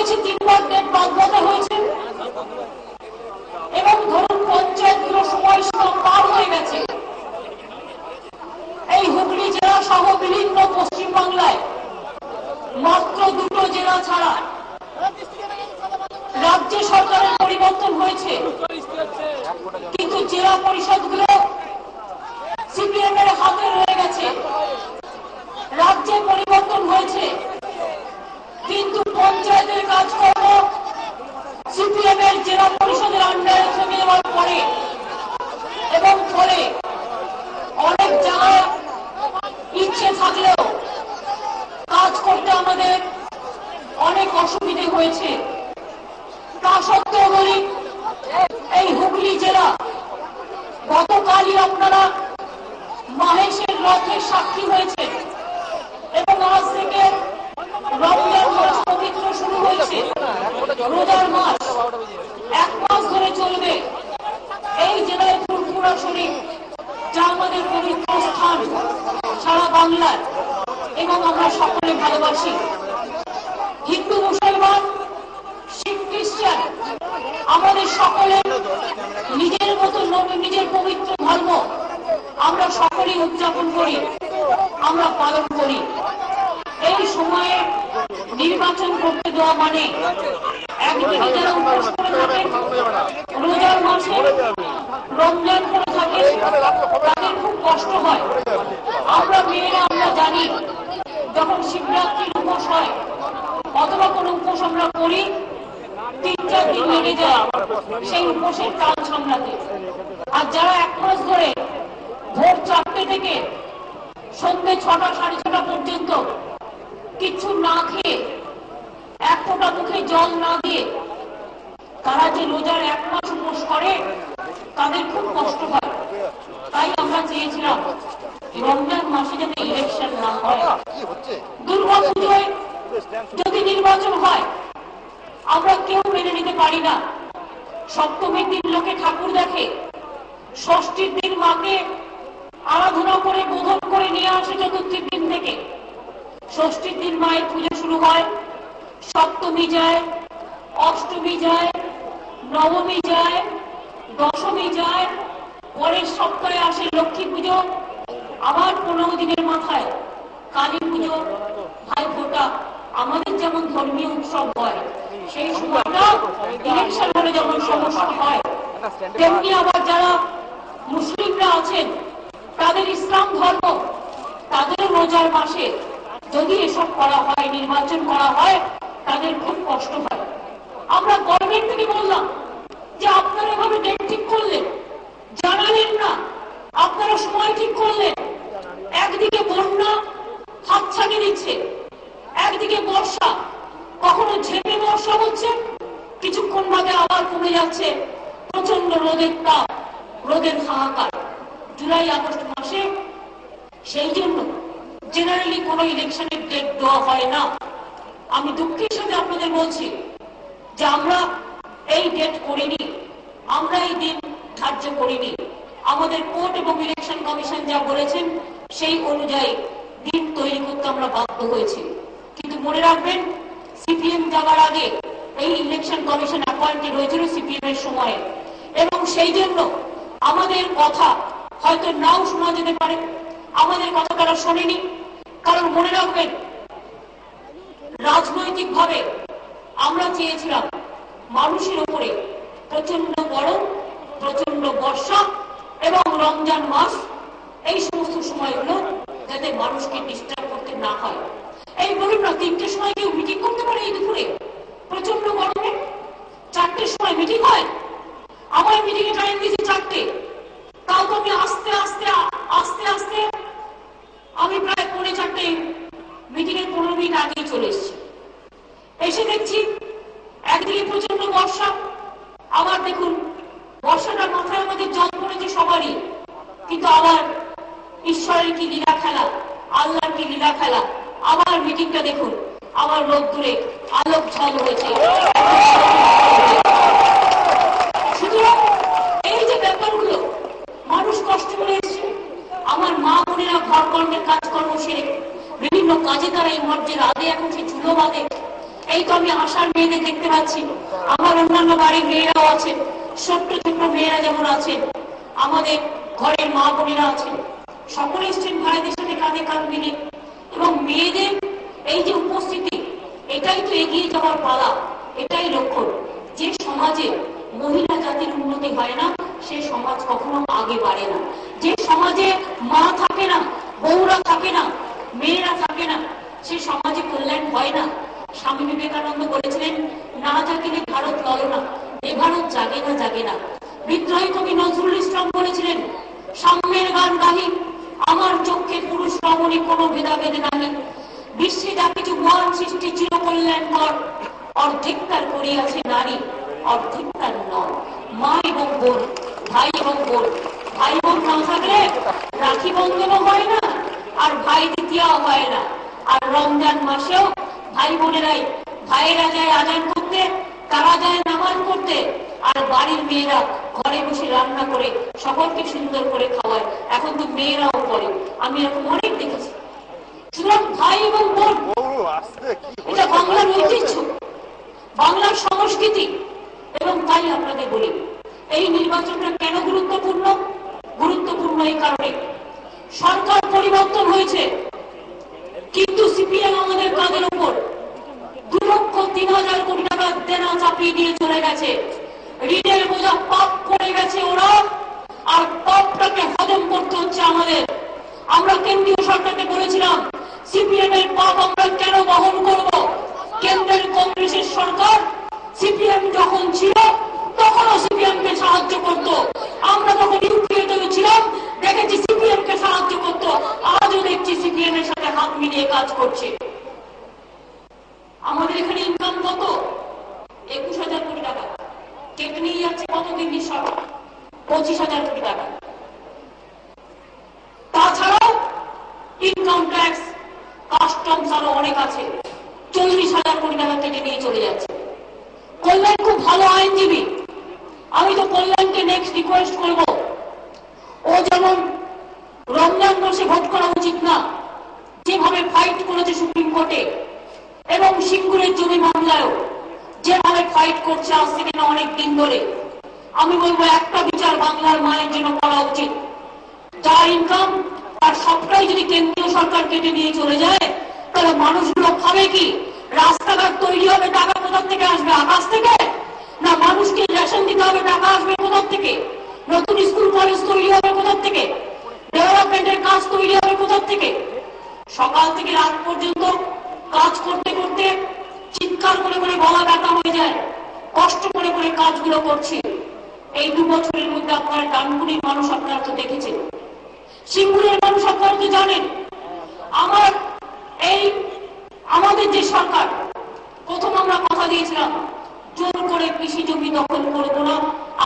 হয়েছে, 3 বার ডেট বাদ হয়েছে, এবং ধরুন পঞ্চায়েতগুলো সময়সীমা পার হয়ে গেছে। এই হুগলি জেলা সহ বিভিন্ন পশ্চিমবাংলায় মাত্র 2টো জেলা ছাড়া রাজ্য সরকারের পরিবর্তন হয়েছে, কিন্তু জেলা পরিষদগুলো সিপিএম এর হাতে রয়ে গেছে। রাজ্যে পরিবর্তন হয়েছে, কিন্তু পঞ্চায়েতের কাজকর্ম সিপিএম এর জেলা পরিষদের আন্ডারে থেকে যাওয়ার পরে এবং পরে অনেক জায়গায় ইচ্ছে থাকলেও কাজ করতে আমাদের অনেক অসুবিধে হয়েছে। তা সত্ত্বেও বলি, এই হুগলি জেলা গতকালই আপনারা মাহেশের রথের সাক্ষী হয়েছে এবং আজ থেকে রমজান মাস পবিত্র শুরু হয়েছে। রোজার মাস 1 মাস ধরে চলবে। এই জেলায় ফুরফুরা শরীফ, যা আমাদের পবিত্র স্থান সারা বাংলার এবং আমরা সকলে ভালোবাসি। হিন্দু, মুসলমান, শিখ, খ্রিস্টান আমাদের সকলের নিজের মতো নিজের পবিত্র ধর্ম আমরা সকলেই উদযাপন করি, আমরা পালন করি। এই সময়ে নির্বাচন করতে দেওয়া মানে একদিকে যারা উপোস করে থাকেন, রোজার মাসে রমজান করে থাকেন, তাদের খুব কষ্ট হয়। আমরা মেয়েরা আমরা জানি, যখন শিবরাত্রির উপোস হয় অথবা কোনো উপোস আমরা করি, 3-4 দিন লেগে যায় সেই উপোসের কাল সামলাতে। আর যারা 1 মাস ধরে ভোর 4টে থেকে সন্ধ্যে 6টা 6:30 পর্যন্ত কিছু না খেয়ে, 1 ফোঁটা মুখে জল না দিয়ে তারা যে রোজার 1 মাস উপোস করে, তাদের খুব কষ্ট হয়। তাই আমরা চেয়েছিলাম রমজান মাসে যাতে ইলেকশন না হয়। দুর্গা পুজোয় যদি নির্বাচন হয় আমরা কেউ মেনে নিতে পারি না। সপ্তমীর দিন লোকে ঠাকুর দেখে, ষষ্ঠীর দিন মাকে আরাধনা করে বোধন করে নিয়ে আসে চতুর্থীর দিন থেকে। ষষ্ঠীর দিন মায়ের পুজো শুরু হয়, সপ্তমী যায়, অষ্টমী যায়, নবমী যায়, দশমী যায়, পরের সপ্তাহে আসে লক্ষ্মী পুজো, আবার 15 দিনের মাথায় কালী পুজো, ভাইফোঁটা। আমাদের যেমন ধর্মীয় উৎসব হয়, সেই সময়টা ইলেকশন হলে যেমন সমস্যা হয়, তেমনি আবার যারা মুসলিমরা আছেন, তাদের ইসলাম ধর্ম, তাদের রোজার মাসে যদি এসব করা হয়, নির্বাচন করা হয়, তাদের খুব কষ্ট হয়। আমরা গভর্নমেন্ট থেকে বললাম যে আপনারা এভাবে ডেট ঠিক করলেন, জানালেন না, আপনারা সময় ঠিক করলেন। একদিকে বন্যা হাতছানি দিচ্ছে, একদিকে বর্ষা, কখনো ঝেঁপে বর্ষা হচ্ছে, কিছুক্ষণ বাদে আবার কমে যাচ্ছে, প্রচন্ড রোদের তাপ, রোদের হাহাকার। জুলাই আগস্ট মাসে সেই জন্য জেনারেলি কোনো ইলেকশনের ডেট দেওয়া হয় না। আমি দুঃখের সাথে আপনাদের বলছি যে আমরা এই ডেট করিনি, আমরা এই দিন ধার্য করিনি। আমাদের কোর্ট এবং ইলেকশন কমিশন যা বলেছেন সেই অনুযায়ী দিন তৈরি করতে আমরা বাধ্য হয়েছি। কিন্তু মনে রাখবেন, সিপিএম যাবার আগে এই ইলেকশন কমিশন অ্যাপয়েন্টেড হয়েছিল সিপিএম এর সময়ে, এবং সেই জন্য আমাদের কথা হয়তো নাও শোনা যেতে পারে, আমাদের কথা তারা শোনেনি। কারণ মনে রাখবেন, রাজনৈতিক ভাবে আমরা চেয়েছিলাম মানুষের উপরে প্রচন্ড গরম, প্রচন্ড বর্ষা এবং রমজান মাস, এই সমস্ত সময়গুলো যাতে মানুষকে ডিস্টার্ব করতে না হয়। এই বলুন না, 3টের সময় কেউ মিটিং করতে পারে? এই দুপুরে প্রচন্ড গরমে 4টের সময় মিটিং হয়? আমার মিটিং এ টাইম দিয়েছি 4টে, তাও তো আমি আস্তে আস্তে আস্তে আস্তে আমি প্রায় 3:45 মিটিং এর 15 মিনিট আগেই চলে এসেছি। এসে দেখছি একদিকে প্রচন্ড বর্ষা, আবার দেখুন বর্ষাটা মাথায় আমাদের জল পড়েছে সবারই, কিন্তু আবার ঈশ্বরের কি লীলা খেলা, আল্লাহর কি লীলা খেলা। আবার মিটিংটা দেখুন, আবার রোদ্দুরে আলোক ঝল হয়েছে। সুতরাং এই যে ব্যাপারগুলো, মানুষ কষ্ট করে এসছে। আমার মা বোনেরা ঘর কর্মের কাজকর্ম সেরে বিভিন্ন কাজে তারা এই মর্যের আগে এখন সে চুলো বাঁধে, এই তো আমি আশার মেয়েদের দেখতে পাচ্ছি, আমার অন্যান্য বাড়ির মেয়েরাও আছেন, ছোট্ট ছোট্ট মেয়েরা যেমন আছেন, আমাদের ঘরের মা বোনেরা আছেন, সকলে এসছেন ভাইদের সাথে কাঁধে কাঁধ মিলিয়ে। এবং মেয়েদের এই যে উপস্থিতি, এটাই তো এগিয়ে যাওয়ার পালা, এটাই লক্ষ্য। যে সমাজে মহিলা জাতির উন্নতি হয় না, সে সমাজ কখনো আগে বাড়ে না। যে সমাজে মা থাকে না, বউরা থাকে না, মেয়েরা থাকে না, সে সমাজে কল্যাণ হয় না। স্বামী বিবেকানন্দ বলেছিলেন, না জাগিলে ভারত লড়ে না, এ ভারত জাগে না জাগে না। বিদ্রোহী কবি নজরুল ইসলাম বলেছিলেন, সাম্যের গান গাহি, আমার চোখে পুরুষ রমণী কোনো ভেদাভেদ নাহি। বিশ্বে যা কিছু মহান সৃষ্টি চির কল্যাণকর, অর্ধেকটার করিয়াছে নারী, অর্ধেকটার নয়। মা এবং বোন, ভাই এবং বোন, ভাই বোন না থাকলে রাখি বন্ধনও হয় না, আর ভাই দ্বিতীয়াও হয় না। আর রমজান মাসেও ভাই বোনেরাই, ভাইয়েরা যায় আজান করতে, তারা যায় নামাজ পড়তে, আর বাড়ির মেয়েরা ঘরে বসে রান্না করে সকলকে সুন্দর করে খাওয়ায়। এখন তো মেয়েরাও করে, আমি এরকম অনেক দেখেছি। সুতরাং ভাই এবং বোন, এটা বাংলার ঐতিহ্য, বাংলার সংস্কৃতি। এবং তাই আপনাদের বলি, এই নির্বাচনটা কেন গুরুত্বপূর্ণ? গুরুত্বপূর্ণ এই কারণে, সরকার পরিবর্তন হয়েছে, কিন্তু সিপিএম আমাদের কাঁধের উপর 2,03,000 কোটি টাকা দেনা চাপিয়ে দিয়ে চলে গেছে। ঋণের বোঝা পাপ করে গেছে ওরা, আর পাপটাকে হজম করতে হচ্ছে আমাদের। আমরা কেন্দ্রীয় সরকারকে বলেছিলাম, সিপিএম এর পাপ আমরা কেন বহন করব? কেন্দ্রের কংগ্রেসের সরকার সিপিএম যখন ছিল তখনও সিপিএম কে সাহায্য করত। আমরা যখন ইউপিএতে ছিলাম দেখেছি সিপিএম কে সাহায্য করত, আজও দেখছি সিপিএম এর সাথে হাত মিলিয়ে কাজ করছে। আমাদের এখানে ইনকাম কত? 21,000 কোটি টাকা। কেটে নিয়ে যাচ্ছে কত দিল্লির সরকার? 25,000 কোটি টাকা। তাছাড়াও ইনকাম ট্যাক্স, কাস্টমস আরো অনেক আছে, 40,000 কোটি টাকা কেটে নিয়ে চলে যাচ্ছে। কল্যাণ খুব ভালো আইনজীবী, আমি তো কল্যাণকে নেক্সট রিকোয়েস্ট করব, ও যেমন রমজান মাসে ভোট করা উচিত না, যেভাবে ফাইট করেছে সুপ্রিম কোর্টে, এবং সিঙ্গুরের জমি মামলায়ও যেভাবে ফাইট করছে আজ থেকে না অনেক দিন ধরে, আমি বলবো একটা বিচার বাংলার মায়ের জন্য করা উচিত। যার ইনকাম তার সবটাই যদি কেন্দ্রীয় সরকার কেটে নিয়ে চলে যায়, তাহলে মানুষগুলো খাবে কি? রাস্তাঘাট তৈরি হবে, টাকা কোথা থেকে আসবে? আকাশ থেকে? না মানুষকে রেশন দিতে হবে, টাকা আসবে কোথা থেকে? নতুন স্কুল কলেজ তৈরি হবে কোথা থেকে? ডেভেলপমেন্টের কাজ তৈরি হবে কোথা থেকে? সকাল থেকে রাত পর্যন্ত কাজ করতে করতে চিৎকার করে করে গলা ব্যথা হয়ে যায়, কষ্ট করে করে কাজগুলো করছি। এই 2 বছরের মধ্যে আপনারা ডানকুনির মানুষ আপনারা তো দেখেছেন, সিঙ্গুরের মানুষ আপনারা তো জানেন। আমাদের যে সরকার, প্রথম আমরা কথা দিয়েছিলাম জোর করে কৃষি জমি দখল করব না,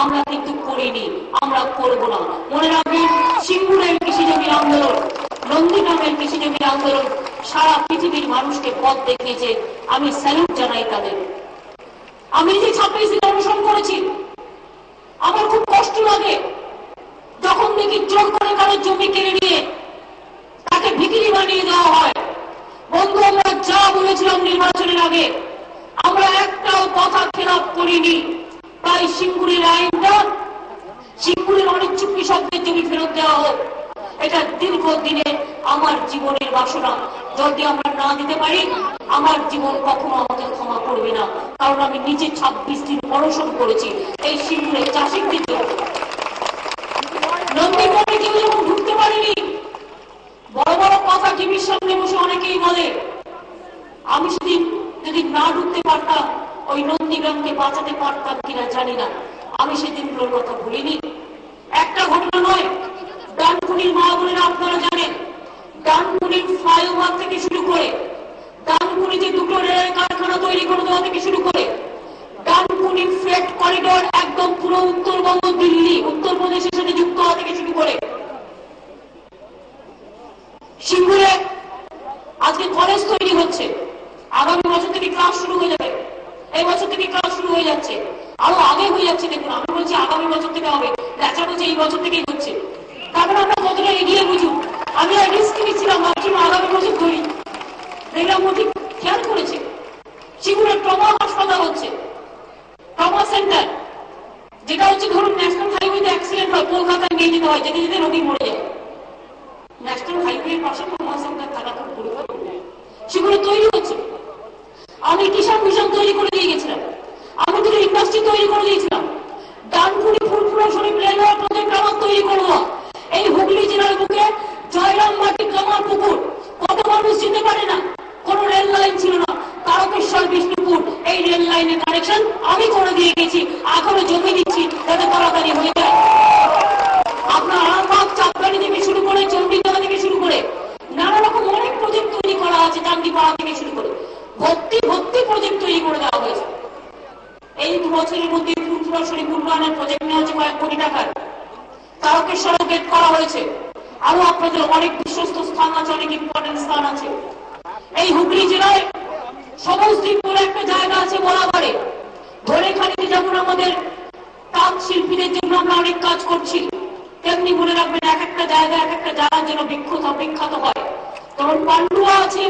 আমরা কিন্তু করিনি, আমরা করব না। মনে রাখবেন, সিঙ্গুরের কৃষি জমির আন্দোলন, নন্দীগ্রামের কৃষি জমির আন্দোলন সারা পৃথিবীর মানুষকে পথ দেখিয়েছে। আমি স্যালুট জানাই তাদের। আমি যে 26 দিন অনুসরণ করেছি, আমার খুব কষ্ট লাগে যখন দেখি জোর করে কারো জমি কেড়ে নিয়ে তাকে ভিখিরি বানিয়ে দেওয়া হয়। বন্ধু, আমরা যা বলেছিলাম নির্বাচনের আগে, আমরা একটাও কথা খেলাপ করিনি। তাই সিঙ্গুরের আইনটা, সিঙ্গুরের অনিচ্ছুক কৃষকদের জমি ফেরত দেওয়া হোক, এটা দীর্ঘদিনে আমার জীবনের বাসনা। যদি আমরা না দিতে পারি, আমার জীবন কখনো আমাকে ক্ষমা করবে না, কারণ আমি নিজে 26 দিন পড়াশোনা করেছি এই সিঙ্গুরের চাষিদের জন্য। নন্দীগ্রামে কেউ যখন ঢুকতে পারেনি, বড় বড় কথা টিভির সামনে বসে অনেকেই বলে, আমি সেদিন যদি না ঢুকতে পারতাম ওই নন্দীগ্রামকে বাঁচাতে পারতাম কিনা জানি না। আমি সেদিনগুলোর কথা ভুলিনি। একটা ঘটনা নয়, ডানকুনির মা বোনেরা আপনারা জানেন, ডানকুনির ফ্লাইওভার থেকে শুরু করে, ডানকুনিতে 2টো রেল কারখানা তৈরি করে দেওয়া থেকে শুরু করে, ডানকুনি ফ্রেট করিডোর একদম পুরো উত্তরবঙ্গ, দিল্লি, উত্তরপ্রদেশের সাথে যুক্ত হওয়া থেকে শুরু করে, সিঙ্গুরে আজকে কলেজ তৈরি হচ্ছে। আগামী বছর থেকে ক্লাস শুরু হয়ে যাবে, এই বছর থেকে ক্লাস শুরু হয়ে যাচ্ছে, আরো আগে হয়ে যাচ্ছে। দেখুন, আমি বলছি আগামী বছর থেকে হবে, দেখা বলছে এই বছর থেকেই হচ্ছে। তারপরে আমরা কতটা এগিয়ে বুঝুন। আমি রিস্ক নিচ্ছিলাম, ভাবছিলাম আগামী বছর ধরি, দেখলাম ও ঠিক খেয়াল করেছে। সিঙ্গুরের যেতে হয়, যেতে যেতে রোগী মরে যায়। ন্যাশনাল হাইওয়ের পাশে ট্রমা সেন্টার থাকা খুব গুরুত্বপূর্ণ, সেগুলো তৈরি হচ্ছে। আমি কিষাণ মিশন তৈরি করে দিয়ে গেছিলাম, আমি দুটো ইন্ডাস্ট্রি তৈরি করে দিয়েছিলাম, ডানকুনি ফুলপুরা শরীফ রেলওয়ে প্রজেক্ট আমার তৈরি করবো। এই হুগলি জেলার বুকে জয়রামবাটি কামারপুকুর কত মানুষ যেতে পারে না, কোন রেল লাইন ছিল না, তারকেশ্বর বিষ্ণুপুর এই রেল লাইনের কানেকশন আমি করে দিয়ে গেছি, এখনো জমি দিচ্ছি যাতে তাড়াতাড়ি হয়ে যায়। আপনার আরামবাগ চাপগাড়ি থেকে শুরু করে চণ্ডীতলা থেকে শুরু করে নানা রকম অনেক প্রজেক্ট তৈরি করা আছে, চান্দিপাড়া থেকে শুরু করে ভর্তি ভর্তি প্রজেক্ট তৈরি করে দেওয়া হয়েছে। এই 2 বছরের মধ্যে ফুলপুরা শরীফ উন্নয়নের প্রজেক্ট নেওয়া হচ্ছে কয়েক কোটি টাকার, তারকেশ্বর গেট করা হয়েছে, আরো আপনাদের অনেক বিশ্বস্ত স্থান আছে, অনেক ইম্পর্টেন্ট স্থান আছে। এই হুগলি জেলায় সবুজদ্বীপ বলে একটা জায়গা আছে বরাবরে, ধরেখালিতে যেমন আমাদের তাঁত শিল্পীদের জন্য আমরা অনেক কাজ করছি, তেমনি মনে রাখবেন এক একটা জায়গার জন্য বিখ্যাত হয়। যেমন পান্ডুয়া আছে,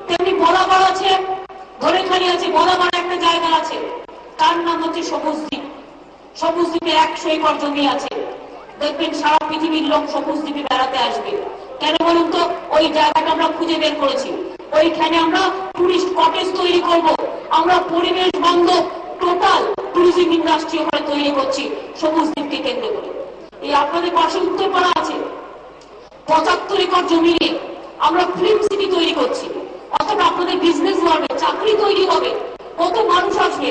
তেমনি বরাবর আছে, ধরেখালি আছে, বরাবর একটা জায়গা আছে, তার নাম হচ্ছে সবুজদ্বীপ। সবুজদ্বীপে 100 একর জমি আছে, দেখবেন সারা পৃথিবীর লোক সবুজদ্বীপে বেড়াতে আসবে। কেন বলুন তো? ওই জায়গাটা আমরা খুঁজে বের করেছি, ওইখানে আমরা টুরিস্ট কটেজ তৈরি করব, আমরা পরিবেশ বান্ধব টোটাল ট্যুরিজম ইন্ডাস্ট্রি ওখানে তৈরি করছি সবুজদ্বীপকে কেন্দ্র করে। এই আপনাদের পাশে উত্তরপাড়া আছে, 75 একর জমি নিয়ে আমরা ফিল্ম সিটি তৈরি করছি, অর্থাৎ আপনাদের বিজনেস বাড়বে, চাকরি তৈরি হবে, কত মানুষ আসবে।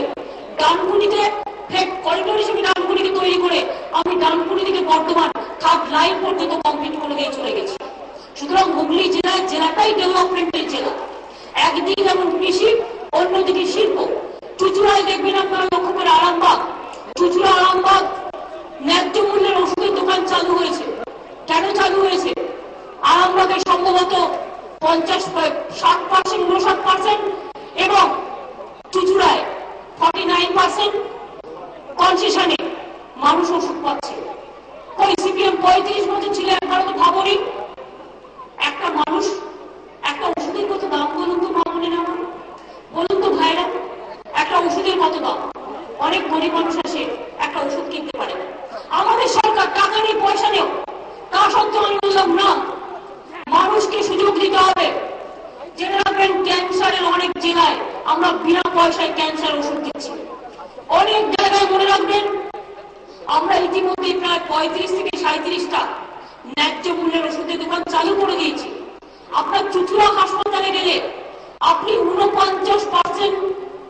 ডানকুনিতে করিডোর হিসেবে ডানকুনিকে তৈরি করে আমি ডানকুনি থেকে বর্ধমান 3rd লাইন পর্যন্ত কমপ্লিট করে দিয়ে চলে গেছি। সুতরাং হুগলি জেলাটাই ডেভেলপমেন্টের জেলা, একদিকে যেমন কৃষি, অন্যদিকে শিল্প। চুচুড়ায় দেখবেন আপনারা লক্ষ্য করে আরামবাগ, চুচুড়া আরামবাগ ন্যায্য মূল্যের ওষুধের দোকান চালু হয়েছে। কেন চালু হয়েছে? আরামবাগে সম্ভবত 60%, 59% এবং চুচুড়ায় 49% কনসেশনে মানুষ ওষুধ পাচ্ছে। ওই সিপিএম 35 বছর ছিল, একবারও তো ভাবনি একটা মানুষ একটা ওষুধের কত দাম বলুন তো, ভাবনি না বলুন তো ভাইরা, একটা ওষুধের কত দাম? অনেক গরিব মানুষ আসে একটা ওষুধ কিনতে পারে না। আমাদের সরকার টাকা নেই, পয়সা নেই, তা সত্ত্বেও আমি বললাম না, মানুষকে সুযোগ দিতে হবে। জেনে রাখবেন ক্যান্সারের অনেক জেলায় আমরা বিনা পয়সায় ক্যান্সার ওষুধ দিচ্ছি, অনেক জায়গায় মনে রাখবেন আমরা ইতিমধ্যে প্রায় 35 থেকে 37টা ন্যায্য মূল্যের ওষুধের দোকান চালু করে দিয়েছি। আপনার চুচুড়া হাসপাতালে গেলে আপনি 49%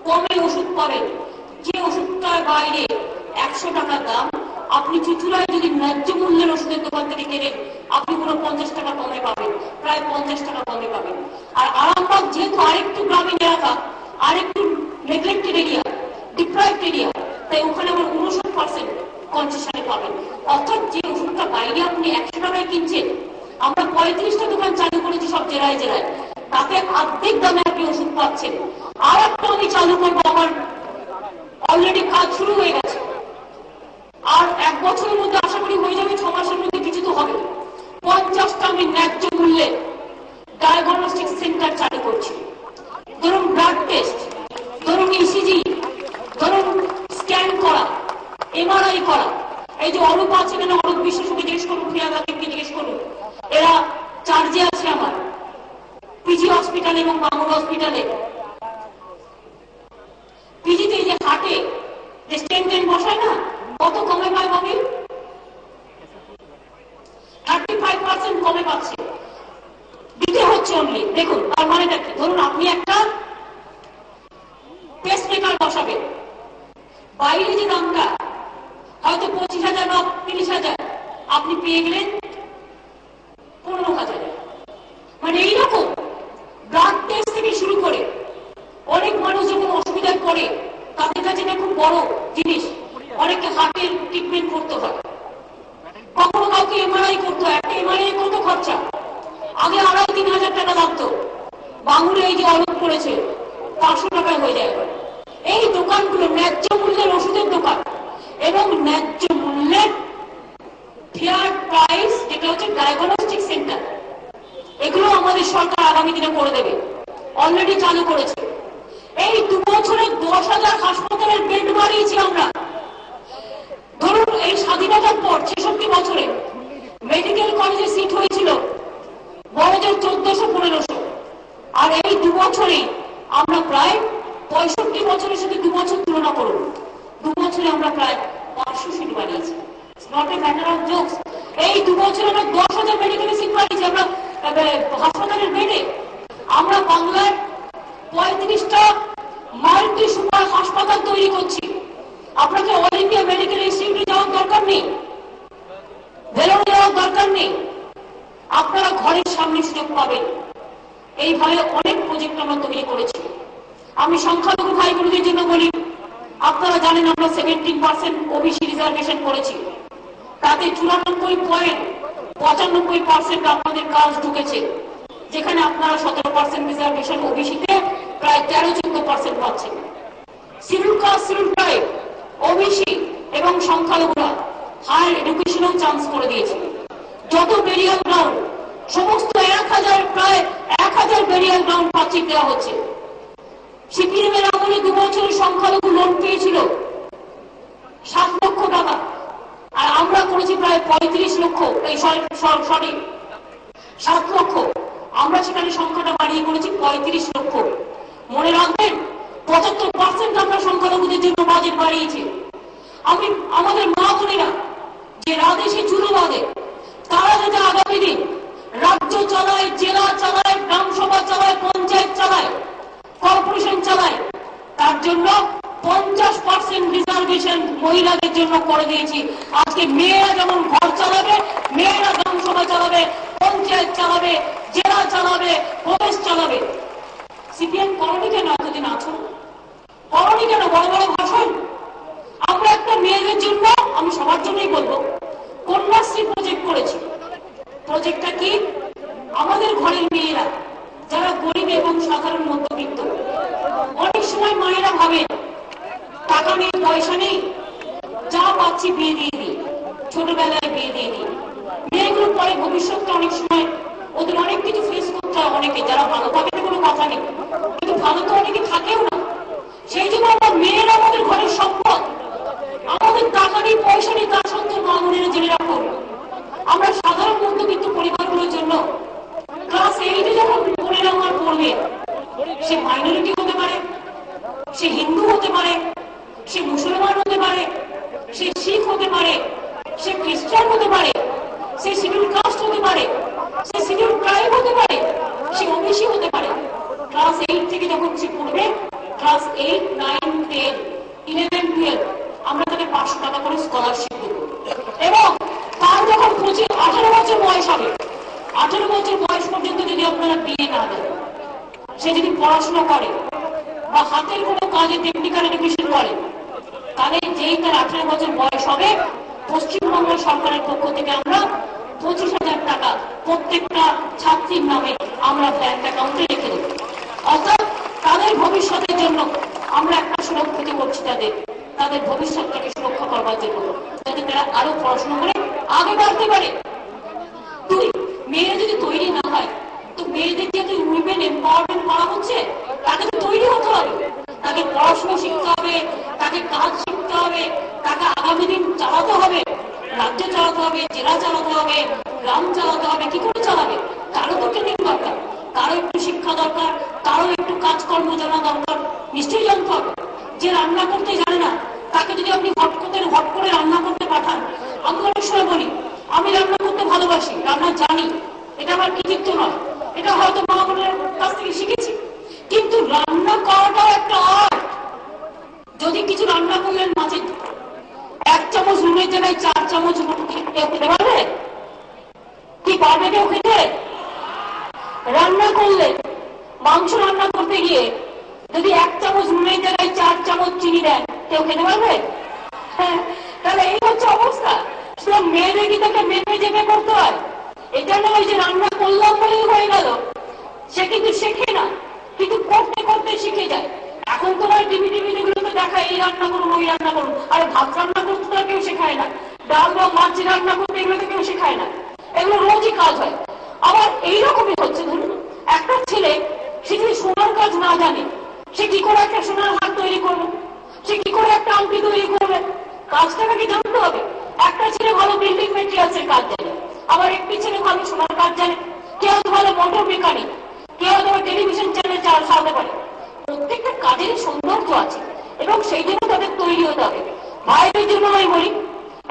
কমে ওষুধ পাবেন। যে ওষুধটার বাইরে 100 টাকা দাম, আপনি চুচুড়ায় যদি ন্যায্য মূল্যের ওষুধের দোকান থেকে কেনেন আপনি 49 টাকা কমে পাবেন, প্রায় 50 টাকা কমে পাবেন। আর আরামবাগ যেহেতু আরেকটু গ্রামীণ এলাকা, আরেকটু নেগলেক্টেড এরিয়া, ডিপ্রাইভড এরিয়া, তাই ওখানে আবার 59% কনসেশনে পাবেন। অর্থাৎ যে ওষুধটা বাইরে আপনি 100 টাকায় কিনছেন, আমরা 35টা দোকান চালু করেছি সব জেলায় জেলায়, তাতে অর্ধেক দামে আপনি ওষুধ পাচ্ছেন। আর একটা আমি চালু করবো, আমার অলরেডি কাজ শুরু হয়ে গেছে, আর 1 বছরের মধ্যে আশা করি হয়ে যাবে, 6 মাসের মধ্যে কিছু তো হবে। 50টা আমি ন্যায্য মূল্যে ডায়াগনস্টিক সেন্টার চালু করছি। ধরুন ব্লাড টেস্ট, ধরুন ইসিজি, ধরুন স্ক্যান করা, এমআরআই করা। এই যে অরূপ আছে, কেন অরূপ বিশেষকে জিজ্ঞেস করুন, প্রিয়াঙ্কাকে জিজ্ঞেস করুন, এরা চার্জে আছে আমার পিজি হসপিটাল এবং মামুর হসপিটালে। পিজিতে যে হাটে যে স্টেন্ট বসায় না, কত কমে পায় ভাবি? 35% কমে পাচ্ছে, দিতে হচ্ছে অনলি। দেখুন তার মানেটা কি? ধরুন আপনি একটা পেসমেকার বসাবেন, বাইরে যে দামটা হয়তো 25,000 বা 30,000, আপনি পেয়ে গেলেন 15,000। মানে এইরকম ব্লাড টেস্ট থেকে শুরু করে অনেক মানুষ যখন অসুবিধায় পড়ে তাদের কাছে এটা খুব বড় জিনিস। অনেকে হার্টের ট্রিটমেন্ট করতে হয়, কখনো কাউকে এমআরআই করতে হয়। একটা এমআরআই কত খরচা? আগে 2,500-3,000 টাকা লাগতো, বাঙুরে এই যে অরূপ করেছে 500 টাকায় হয়ে যায়। এই দোকানগুলো ন্যায্য মূল্যের ওষুধের দোকান এবং ন্যায্য মূল্যের ফেয়ার প্রাইস, যেটা হচ্ছে ডায়াগনস্টিক সেন্টার, এগুলো আমাদের সরকার আগামী দিনে করে দেবে, অলরেডি চালু করেছে। এই 2 বছরে 10,000 হাসপাতালের বেড বাড়িয়েছি আমরা। ধরুন এই স্বাধীনতার পর 66 বছরে মেডিকেল কলেজে সিট হয়েছিল 2014-1500, আর এই 2 বছরে আমরা প্রায় 65 বছরের সাথে 2 বছর তুলনা করুন, 2 বছরে আমরা প্রায় 500 সিট বাড়িয়েছি। Not a matter of jokes. এই 2 বছরে আমরা 10,000 মেডিকেল সিট বাড়িয়েছি। আমরা হাসপাতালের বেডে আমরা বাংলায় 35টা মাল্টি সুপার হাসপাতাল তৈরি করছি। আপনাকে অল ইন্ডিয়া মেডিকেল ইনস্টিটিউটে যাওয়ার দরকার নেই, ভেলোরে যাওয়ার দরকার নেই, আপনারা ঘরের সামনে সুযোগ পাবেন। এইভাবে অনেক প্রজেক্ট আমরা তৈরি করেছি। আমি সংখ্যালঘু ভাই বোনদের জন্য বলি, আপনারা জানেন আমরা 17% ওবিসি রিজার্ভেশন করেছি, তাতে 94.95% আপনাদের কাজ ঢুকেছে, যেখানে আপনারা 17% রিজার্ভেশন ওবিসিতে প্রায় 13-14% পাচ্ছেন। Schedule caste, schedule tribe, OBC এবং সংখ্যালঘুরা হায়ার এডুকেশনেও চান্স করে দিয়েছে। যত বেরিয়াল গ্রাউন্ড, সমস্ত 1000 প্রায় 1000 বেরিয়াল গ্রাউন্ড পাচিয়ে দেওয়া হচ্ছে। সিপিএমের আমলে 2 বছরে সংখ্যালঘু লোন পেয়েছিল 7 লক্ষ টাকা, আর আমরা করেছি প্রায় 35 লক্ষ, এই সরি 7 লক্ষ, আমরা সেখানে সংখ্যাটা বাড়িয়ে করেছি 35 লক্ষ। মনে রাখবেন 75% আমরা সংখ্যালঘুদের জন্য বাজেট বাড়িয়েছি। আমাদের মা বোনেরা যে রাদেশে চুলো বাঁধে, তারা যাতে আগামী দিন রাজ্য চালায়, জেলা চালায়, গ্রাম সভা চালায়, পঞ্চায়েত চালায়, কর্পোরেশন চালায়, তার জন্য 50% রিজার্ভেশন মহিলাদের জন্য করে দিয়েছি। আজকে মেয়েরা যেমন ঘর চালাবে, মেয়েরা গ্রাম সভা চালাবে, পঞ্চায়েত চালাবে, জেলা চালাবে, প্রদেশ চালাবে। সিপিএম করনি কেন? এতদিন আছো করনি কেন বড় বড় ভাষণ? আমরা একটা মেয়েদের জন্য, আমি সবার জন্যই বলবো, কন্যাশ্রী প্রজেক্ট করেছি। প্রজেক্টটা কি? আমাদের ঘরের মেয়েরা যারা গরিব এবং সাধারণ মধ্যবিত্ত, অনেক সময় মায়েরা ভাবেন টাকা নেই, পয়সা নেই, যা পাচ্ছি বিয়ে দিয়ে দিই, ছোটবেলায় বিয়ে দিয়ে দিই। মেয়েগুলো পরে ভবিষ্যৎটা অনেক সময় ওদের অনেক কিছু ফেস করতে হয়। অনেকে যারা ভালো থাকে কোনো কথা নেই, কিন্তু ভালো তো অনেকে থাকেও না। সেই জন্য আমরা মেয়েরা আমাদের ঘরের সম্পদ, আমাদের টাকা নেই, পয়সা নেই, তার সত্ত্বেও মা বোনেরা জেনে রাখুন, আমরা সাধারণ মধ্যবিত্ত পরিবারগুলোর জন্য ক্লাস 8-এ যখন বোনেরা আমার পড়বে, সে মাইনরিটি হতে পারে, সে হিন্দু হতে পারে, সে মুসলমান হতে পারে, সে শিখ হতে পারে, সে খ্রিস্টান হতে পারে, সে শিডিউল কাস্ট হতে পারে, সে শিডিউল ট্রাইব হতে পারে, সে ওবিসি হতে পারে। ক্লাস 8 থেকে যখন সে পড়বে, ক্লাস 8, 9, 10, 11, 12, আমরা তাকে 500 টাকা করে স্কলারশিপ দেব। এবং তার যখন 18 বছর বয়স হবে, 18 বছর বয়স পর্যন্ত যদি আপনারা বিয়ে না দেন, সে যদি পড়াশোনা করে বা হাতের কোনো কাজে টেকনিক্যাল এডুকেশন করে, তাহলে যেই তার 18 বছর বয়স হবে, পশ্চিমবঙ্গ সরকারের পক্ষ থেকে আমরা 25,000 টাকা প্রত্যেকটা ছাত্রীর নামে আমরা ব্যাংক অ্যাকাউন্টে রেখে দেব। অর্থাৎ তাদের ভবিষ্যতের জন্য আমরা একটা সুরক্ষিত করছি, তাদের ভবিষ্যৎটাকে সুরক্ষা করবার জন্য, যাতে তারা আরো পড়াশোনা করে আগে বাড়তে পারে। মেয়েরা যদি তৈরি না হয়, তো মেয়েদের যেহেতু উইমেন এম্পাওয়ারমেন্ট করা হচ্ছে, তাকে তো তৈরি হতে হবে, তাকে পড়াশোনা শিখতে হবে, তাকে কাজ শিখতে হবে, তাকে আগামী দিন চালাতে হবে, রাজ্য চালাতে হবে, জেলা চালাতে হবে, গ্রাম চালাতে হবে। কি করে চালাবে? তারও তো ট্রেনিং দরকার, তারও একটু শিক্ষা দরকার, তারও একটু কাজকর্ম জানা দরকার, নিশ্চয়ই জানতে হবে। যে রান্না করতে জানে না, তাকে যদি আপনি হট করে রান্না করতে পাঠান, আমি অনেক সময় বলি আমি রান্না করতে ভালোবাসি, রান্না জানি, এটা আমার কৃতিত্ব নয়, এটা হয়তো মা বোনের কাছ থেকে শিখেছি, কিন্তু রান্না করাটাও একটা আর্ট। যদি কিছু রান্না করলেন, মাঝে 1 চামচ নুনের জায়গায় 4 চামচ খেতে পারবে? কি পারবে কেউ খেতে? রান্না করলে, মাংস রান্না করতে গিয়ে যদি 1 চামচ নুনের জায়গায় 4 চামচ চিনি দেন, কেউ খেতে পারবে? হ্যাঁ, তাহলে এই হচ্ছে অবস্থা। মেয়েদের কি তাকে মেপে চেপে করতে হয়? এটা নয় যে রান্না করলাম বলেই হয়ে গেল, সে কিন্তু শেখে না, কিন্তু করতে করতে শিখে যায়। এখন তো নয় টিভি গুলোতে দেখায় এই রান্না করুন, ওই রান্না করুন, আরে ভাত রান্না করতে তো কেউ শেখায় না, ডাল বা মাছ রান্না করতে এগুলোতে কেউ শেখায় না, এগুলো রোজই কাজ হয়। আবার এইরকমই হচ্ছে, ধরুন একটা ছেলে, সে যদি সোনার কাজ না জানে, সে কি করে একটা সোনার হাত তৈরি করবে, সে কি করে একটা আংটি তৈরি করবে? কাজটাকে জানতে হবে। একটা ছেলে ভালো বিল্ডিং মেটেরিয়ালসের কাজ জানে, আমার একটি ছেলে ভালো সোনার কাজ জানে, কেউ ভালো মোটর মেকানিক, কেউ তোমার টেলিভিশন চ্যানেল চালাতে পারে। প্রত্যেকটা কাজের সৌন্দর্য আছে এবং সেই জন্য তাদের তৈরি হতে হবে। ভাইদের জন্য আমি বলি,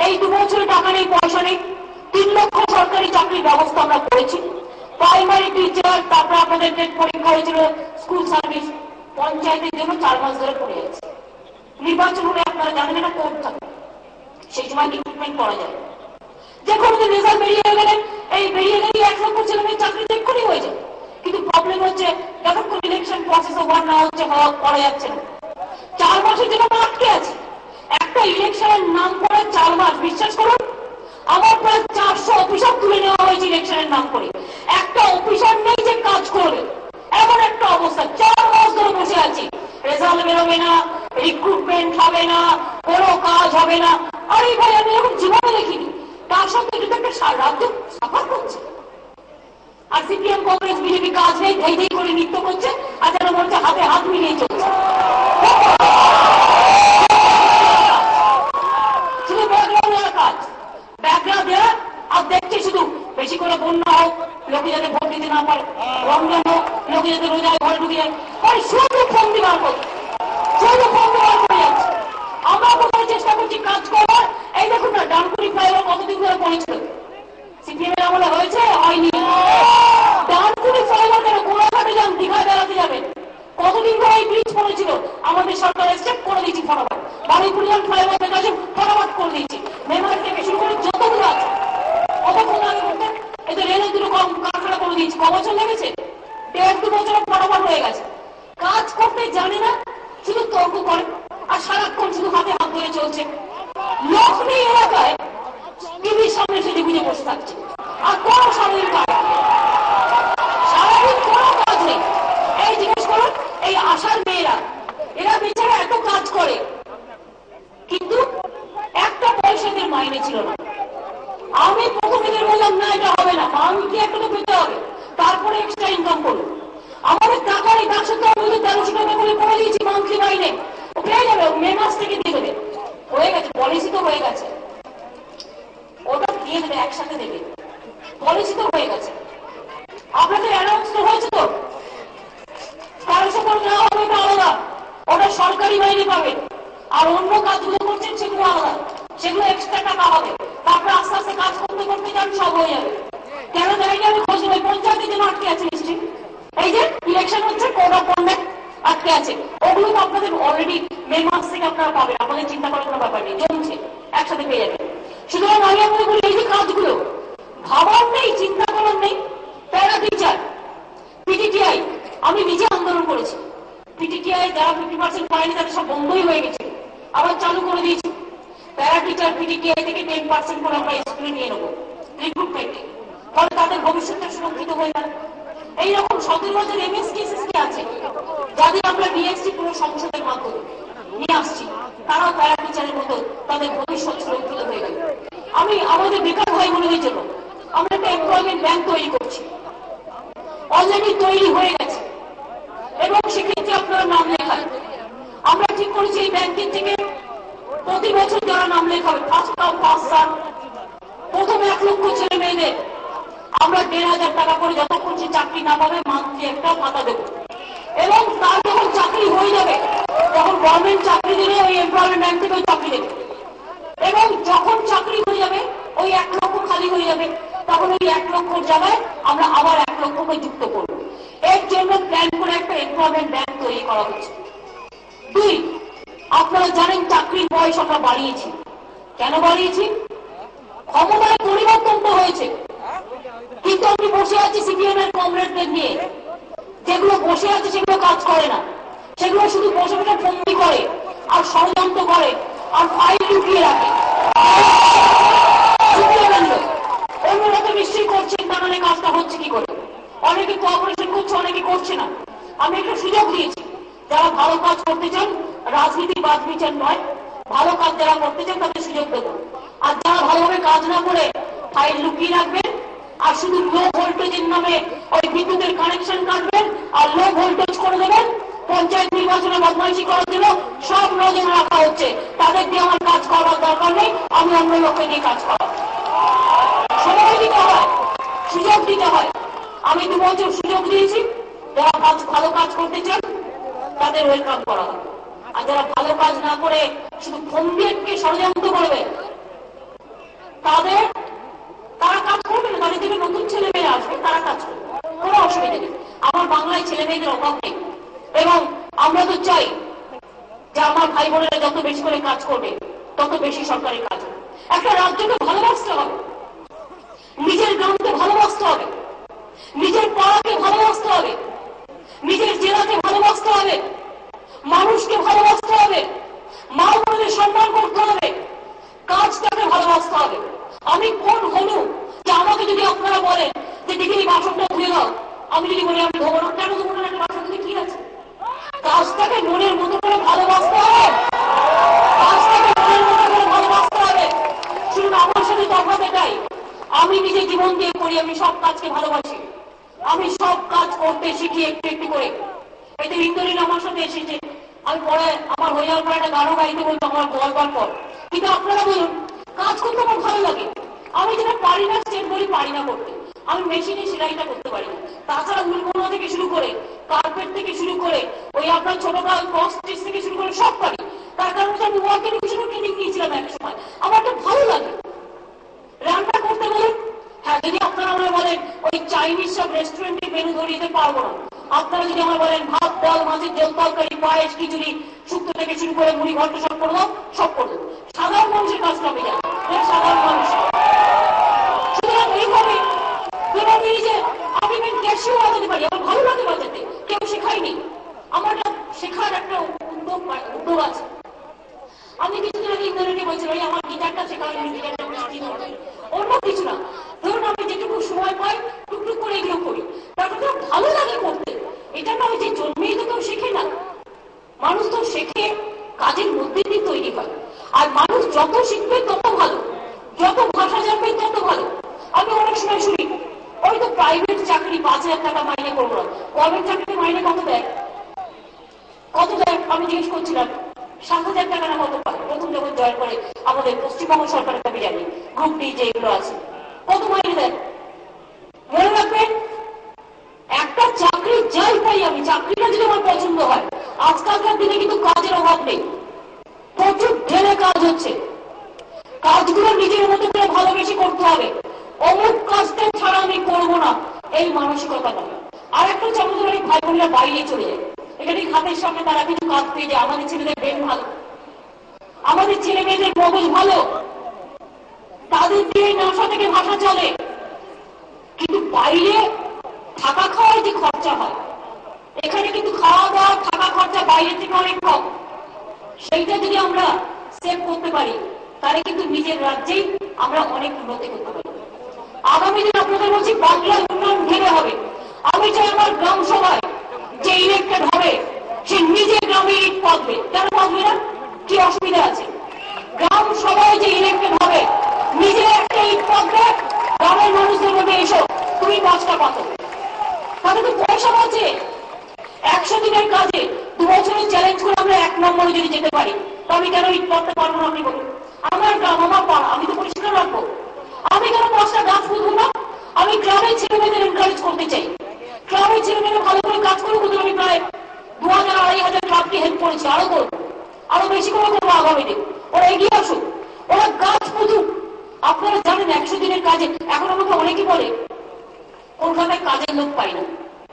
এই 2 বছরে টাকা নেই, পয়সা নেই, 3 লক্ষ সরকারি চাকরির ব্যবস্থা আমরা করেছি। প্রাইমারি টিচার, তারপর আপনাদের পরীক্ষা হয়েছিল স্কুল সার্ভিস, পঞ্চায়েতের জন্য 4 মাস ধরে পড়ে যাচ্ছে। নির্বাচন হলে আপনারা জানেন না কোর্ট থাকে, সেই সময় রিক্রুটমেন্ট করা যায়। যে কোনো রেজাল্ট বেরিয়ে গেলে এই বেরিয়ে গেলে 1 লক্ষ ছেলে মেয়ে চাকরি এক্ষুনি হয়ে যায়। কিন্তু প্রবলেম হচ্ছে যতক্ষণ ইলেকশন প্রসেস ওভার না হচ্ছে করা যাচ্ছে না। 4 মাসের জন্য আমরা আটকে আছি। একটা ইলেকশনের নাম করে 4 মাস, বিশ্বাস করুন আমার প্রায় 400 অফিসার তুলে নেওয়া হয়েছে ইলেকশনের নাম করে। একটা অফিসার নেই যে কাজ করবে, এমন একটা অবস্থা। 4 মাস ধরে বসে আছি, রেজাল্ট বেরোবে না, রিক্রুটমেন্ট হবে না, কোনো কাজ হবে না। আর এই ভাই আমি এখন জীবনে দেখিনি। তার সত্ত্বেও এটা একটা রাজ্য সাফা করছে। আর সিপিএম, কংগ্রেস, বিজেপি কাজ নেই, ধেই ধেই করে নৃত্য করছে, আর যেন বলছে হাতে হাত মিলিয়ে চলছে। শুধু ব্যাকগ্রাউন্ড দেওয়ার কাজ, ব্যাকগ্রাউন্ড দেওয়া। আর দেখছে শুধু বেশি করে বন্যা হোক, লোকে যাতে ভোট দিতে না পারে, রমজান হোক, লোকে যাতে রোজায় ঘরে ঢুকে যায়, শুধু ফন্দি বার করছে, শুধু ফন্দি বার করে যাচ্ছে। আমরা কোথাও চেষ্টা করছি কাজ করার। এই দেখুন না, ডানকুনি ফ্লাইওভার কতদিন ধরে পড়েছিল, সিপিএম এর আমলে হয়েছে, হয়নি। ডানকুনি ফ্লাইওভার কেন, কোলাঘাটে যান, দীঘায় বেড়াতে যাবেন, কতদিন ধরে এই ব্রিজ পড়েছিল, আমাদের সরকার এসে করে দিচ্ছি ফটাফট। বারুইপুর যান, ফ্লাইওভার দেখা আছে, ফটাফট করে দিচ্ছি। মেমারি থেকে শুরু করে যতগুলো আছে, কতক্ষণ আগে করতে এই তো রেলের দুটো কারখানা করে দিয়েছি। 5 বছর লেগেছে, 1.5-2 বছর ফটাফট হয়ে গেছে। কাজ করতে জানে না, শুধু তর্ক করে আর সারাক্ষণ শুধু হাতে হাত ধরে চলছে। লোক নেই এলাকায়, টিভির সামনে সেটি বুঝে বসে থাকছে, আর কোনো সাময়িক কাজ, সারাদিন কোনো কাজ নেই। এই জিজ্ঞেস করুন, এই আশার মেয়েরা, এরা বেচারা এত কাজ করে, কিন্তু একটা পয়সাদের মাইনে ছিল না। আমি প্রথমে বললাম না, এটা হবে না, মান্থলি একটা তো পেতে হবে, তারপরে এক্সট্রা ইনকাম করবো। আমাদের টাকা নেই, তার সাথে আমি 1300 টাকা করে দিয়েছি মান্থলি মাইনে, ও পেয়ে যাবে, মে মাস থেকে দিয়ে দেবে। হয়ে গেছে, পলিসি তো হয়ে গেছে, ওটা দিয়ে দেবে, একসাথে দেবে, পলিসি তো হয়ে গেছে। আপনাদের অ্যানাউন্স তো হয়েছে, তো 1300 করে নেওয়া হবে, এটা আলাদা, ওটা সরকারি মাইনে পাবে। আর অন্য কাজগুলো করছেন সেগুলো আলাদা, সেগুলো এক্সট্রা টাকা হবে। তারপরে আস্তে আস্তে কাজ করতে করতে যান, সব হয়ে যাবে। কেন জানি আমি খোঁজ নেই, পঞ্চায়েতের জন্য আটকে আছে নিশ্চয়ই। এই যে ইলেকশন হচ্ছে, কোড অফ কন্ডাক্ট আটকে আছে, ওগুলো তো আপনাদের অলরেডি মে মাস থেকে আপনারা পাবেন, আপনাদের চিন্তা করার কোনো ব্যাপার নেই, জমছে, একসাথে পেয়ে যাবেন। সুতরাং আমি আপনাদের বলি, এই যে কাজগুলো ভাবার নেই, চিন্তা করার নেই। প্যারা টিচার, পিটিটিআই, আমি নিজে আন্দোলন করেছি। পিটিটিআই যারা 50% পায়নি তাদের সব বন্ধই হয়ে গেছে, আবার চালু করে দিয়েছি। প্যারা টিচার পিটিটিআই থেকে 10% করে আমরা স্কুলে নিয়ে নেবো রিক্রুটমেন্টে, ফলে তাদের ভবিষ্যৎটা সুরক্ষিত হয়ে যাবে। এইরকম 17 হাজার এমএসকে আছে, যাদের আমরা নিয়ে এসছি পুরো সংসদের মাধ্যমে নিয়ে আসছি, তারাও প্যারা টিচারের মতো তাদের ভবিষ্যৎ সুরক্ষিত হয়ে গেল। আমি আমাদের বেকার ভাই বোনদের জন্য আমরা একটা এমপ্লয়মেন্ট ব্যাংক তৈরি করছি, অলরেডি তৈরি হয়ে গেছে, এবং সেক্ষেত্রে আপনারা নাম লেখায়। আমরা ঠিক করেছি এই ব্যাংকের থেকে প্রতি বছর যারা নাম লেখাবে, ফার্স্ট কাম ফার্স্ট সার্ভ, প্রথম 1 লক্ষ ছেলে মেয়েদের আমরা 1,500 টাকা করে যতক্ষণ সে চাকরি না পাবে মান্থলি একটা ভাতা দেবো। এবং তার যখন চাকরি হয়ে যাবে, যখন গভর্নমেন্ট চাকরি দিলে ওই এমপ্লয়মেন্ট ব্যাংক থেকে ওই চাকরি দেবে, এবং যখন চাকরি হয়ে যাবে ওই 1 লক্ষ খালি হয়ে যাবে, তখন ওই 1 লক্ষর জায়গায় আমরা আবার 1 লক্ষকে যুক্ত করবো। এর জন্য প্ল্যান করে একটা এমপ্লয়মেন্ট ব্যাংক তৈরি করা হচ্ছে। 2, আপনারা জানেন চাকরির বয়স আমরা বাড়িয়েছি। কেন বাড়িয়েছি? ক্ষমতায় পরিবর্তন তো হয়েছে, কিন্তু আমি বসে আছি সিপিএম এর কমরেডদের নিয়ে, যেগুলো বসে আছে সেগুলো কাজ করে না, সেগুলো শুধু বসে বসে ফন্দি করে আর ষড়যন্ত্র করে আর ফাইল লুকিয়ে রাখে। অন্যরা তো নিশ্চয়ই করছেন, তার মানে কাজটা হচ্ছে কি করে? অনেকে কোঅপারেশন করছে, অনেকে করছে না। আমি একটা সুযোগ দিয়েছি, যারা ভালো কাজ করতে চান, রাজনীতি বাদ বিচার নয়, ভালো কাজ যারা করতে চান তাদের সুযোগ দেবো। আর যারা ভালোভাবে কাজ না করে ফাইল লুকিয়ে রাখবেন আর শুধু লো ভোল্টেজের নামে ওই বিদ্যুতের কানেকশন কাটবেন আর লো ভোল্টেজ করে দেবেন, পঞ্চায়েত নির্বাচনে বদমাইশি করার জন্য সব নজরে রাখা হচ্ছে, তাদের দিয়ে আমার কাজ করার দরকার নেই, আমি অন্য লোককে দিয়ে কাজ করা। দিতে হয়, সুযোগ দিতে হয়। আমি 2 বছর সুযোগ দিয়েছি, যারা ভালো কাজ করতে চান তাদের ওয়েলকাম করা হবে, আর যারা ভালো কাজ না করে শুধু ফন্দিকে ষড়যন্ত্র করবে তারা কাজ করবে না। তাদের থেকে নতুন ছেলে মেয়ে আসবে, তারা কাজ করবে, কোনো অসুবিধা নেই। আমার বাংলায় ছেলে মেয়েদের অভাব নেই, এবং আমরা তো চাই যে আমার ভাই বোনেরা যত বেশি করে কাজ করবে তত বেশি সরকারি কাজ হবে। একটা রাজ্যকে ভালোবাসতে হবে, নিজের গ্রামকে ভালোবাসতে হবে, নিজের পাড়াকে ভালোবাসতে হবে, নিজের জেলাকে ভালোবাসতে হবে, মানুষকে ভালোবাসতে হবে, মা বোনদের সম্মান করতে হবে, কাজটাকে ভালোবাসতে হবে। আমি কোন হলু যে আমাকে যদি আপনারা বলেন যে দিদি এই বাসনটা ধুয়ে দাও, আমি যদি বলি আমি ধোবো না, কেন ধোবো না? একটা বাসন ধুয়ে কি আছে? কাজটাকে মনের মতো করে ভালোবাসতে হবে, কাজটাকে মনের মতো করে ভালোবাসতে হবে। শুনুন, আমার সাথে তফাৎ এটাই, আমি নিজে জীবন দিয়ে করি, আমি সব কাজকে ভালোবাসি, আমি সব কাজ করতে শিখি একটু একটু করে। এতে ইন্দ্রিন আমার সাথে এসেছে, আমি পরে আমার হয়ে যাওয়ার পর একটা গানও গাইতে বলতো আমার বলবার পর। কিন্তু আপনারা বলুন, কাজ করতে আমার ভালো লাগে। আমি যেটা পারি না স্টেট বলি পারি না করতে, আমি মেশিনে সেলাইটা করতে পারি না। তাছাড়া উলবোনা থেকে শুরু করে কার্পেট থেকে শুরু করে ওই আপনার ছোটকাল ক্রস স্টিচ থেকে শুরু করে সব পারি। তার কারণ আমি ওয়ার্ক এডুকেশনের ট্রেনিং নিয়েছিলাম এক সময়, আমার তো ভালো লাগে। রান্না করতে বলেন, হ্যাঁ, যদি আপনারা আমায় বলেন ওই চাইনিজ সব রেস্টুরেন্টের মেনু ধরিয়ে দিতে পারবো না। আপনারা যদি আমার বলেন ভাত ডাল মাছের ঝোল তরকারি পায়েস খিচুড়ি শুক্তো থেকে শুরু করে মুড়ি ঘন্ট সব করে দাও, সব করে দেবো। সাধারণ মানুষের কাজটা আমি জানি, সাধারণ মানুষ। সুতরাং এইভাবে যে আমি ক্যাশিও বাজাতে পারি, আমার ভালো লাগে বাজাতে, কেউ শেখায়নি। আমার শেখার একটা উদ্যোগ আছে। আমি কিছুদিন আগে ইন্টারনেটে বলছিলাম আমার গিটারটা শেখানো, গিটারটা অন্য কিছু না। ধরুন আমি যেটুকু সময় পাই টুকটুক করে এগুলো করি, তারপর ভালো লাগে করতে। এটা নয় যে জন্মেই তো কেউ শেখে না, মানুষ তো শেখে কাজের মধ্যে দিয়ে তৈরি হয়। আর মানুষ যত শিখবে তত ভালো, যত ভাষা জানবে তত ভালো। আমি অনেক সময় শুনি ওই তো প্রাইভেট চাকরি 5,000 টাকা মাইনে করবো না, গভর্নমেন্ট চাকরি মাইনে কত দেয়? কত দেয়? আমি জিজ্ঞেস করছিলাম 7,000 টাকা না কত পায় প্রথম যখন জয়েন করে আমাদের পশ্চিমবঙ্গ সরকারের দাবি জানি গ্রুপ ডি যেগুলো আছে, কত মাইনে দেয়? মনে রাখবেন, একটা চাকরি যাই পাই আমি, চাকরিটা যদি আমার পছন্দ হয়, আজকালকার দিনে কিন্তু কাজের অভাব নেই, প্রচুর ঢেলে কাজ হচ্ছে। কাজগুলো নিজের মতো করে ভালোবেসে করতে হবে, অমুক কাজটা ছাড়া আমি করবো না, এই মানসিকতা নয়। আর একটা হচ্ছে আমাদের অনেক ভাই বোনেরা বাইরে চলে যায়, এখানে হাতের সামনে তারা কিছু কাজ পেয়ে যায়। আমাদের ছেলেদের ব্রেন ভালো, আমাদের ছেলে মেয়েদের মগজ ভালো, তাদের দিয়ে নশা থেকে ভাষা চলে। কিন্তু বাইরে থাকা খাওয়ার যে খরচা হয়, এখানে কিন্তু খাওয়া দাওয়া থাকা খরচা বাইরে থেকে অনেক কম। সেইটা যদি আমরা সেভ করতে পারি তাহলে কিন্তু নিজের রাজ্যেই আমরা অনেক উন্নতি করতে পারি। আগামী দিন আপনাদের বলছি বাংলার উন্নয়ন ভেবে হবে। আমি চাই আমার গ্রাম সভায় যে ইলেক্টেড হবে সে নিজে গ্রামে ইট পাতবে। কেন পাতবে না? কি অসুবিধা আছে? গ্রাম সভায় যে ইলেক্টেড হবে নিজে একটা ইট পাতবে, গ্রামের মানুষদের মধ্যে এসো তুমি 5টা পাতো, তাহলে তো পয়সা বাঁচে। 100 দিনের কাজে 2 বছরের চ্যালেঞ্জ করে আমরা 1 নম্বরে যদি যেতে পারি, তো আমি কেন ইট পাততে পারবো না? আপনি বলুন, আমার গ্রাম আমার পাড়া আমি তো পরিষ্কার রাখবো। আমি কেন 5টা গাছ পুঁতবো না? আমি গ্রামের ছেলে মেয়েদের এনকারেজ করতে চাই, গ্রামের ছেলে মেয়েরা ভালো করে কাজ করবো। আমি প্রায় 2,000-2,500 ক্লাবকে হেল্প করেছি, আরো করবো, আরো বেশি করে করবো আগামী দিন। ওরা এগিয়ে আসুক, ওরা গাছ পুঁতুক। আপনারা জানেন 100 দিনের কাজে এখন আমাকে অনেকে বলে কলকাতায় কাজের লোক পাই না।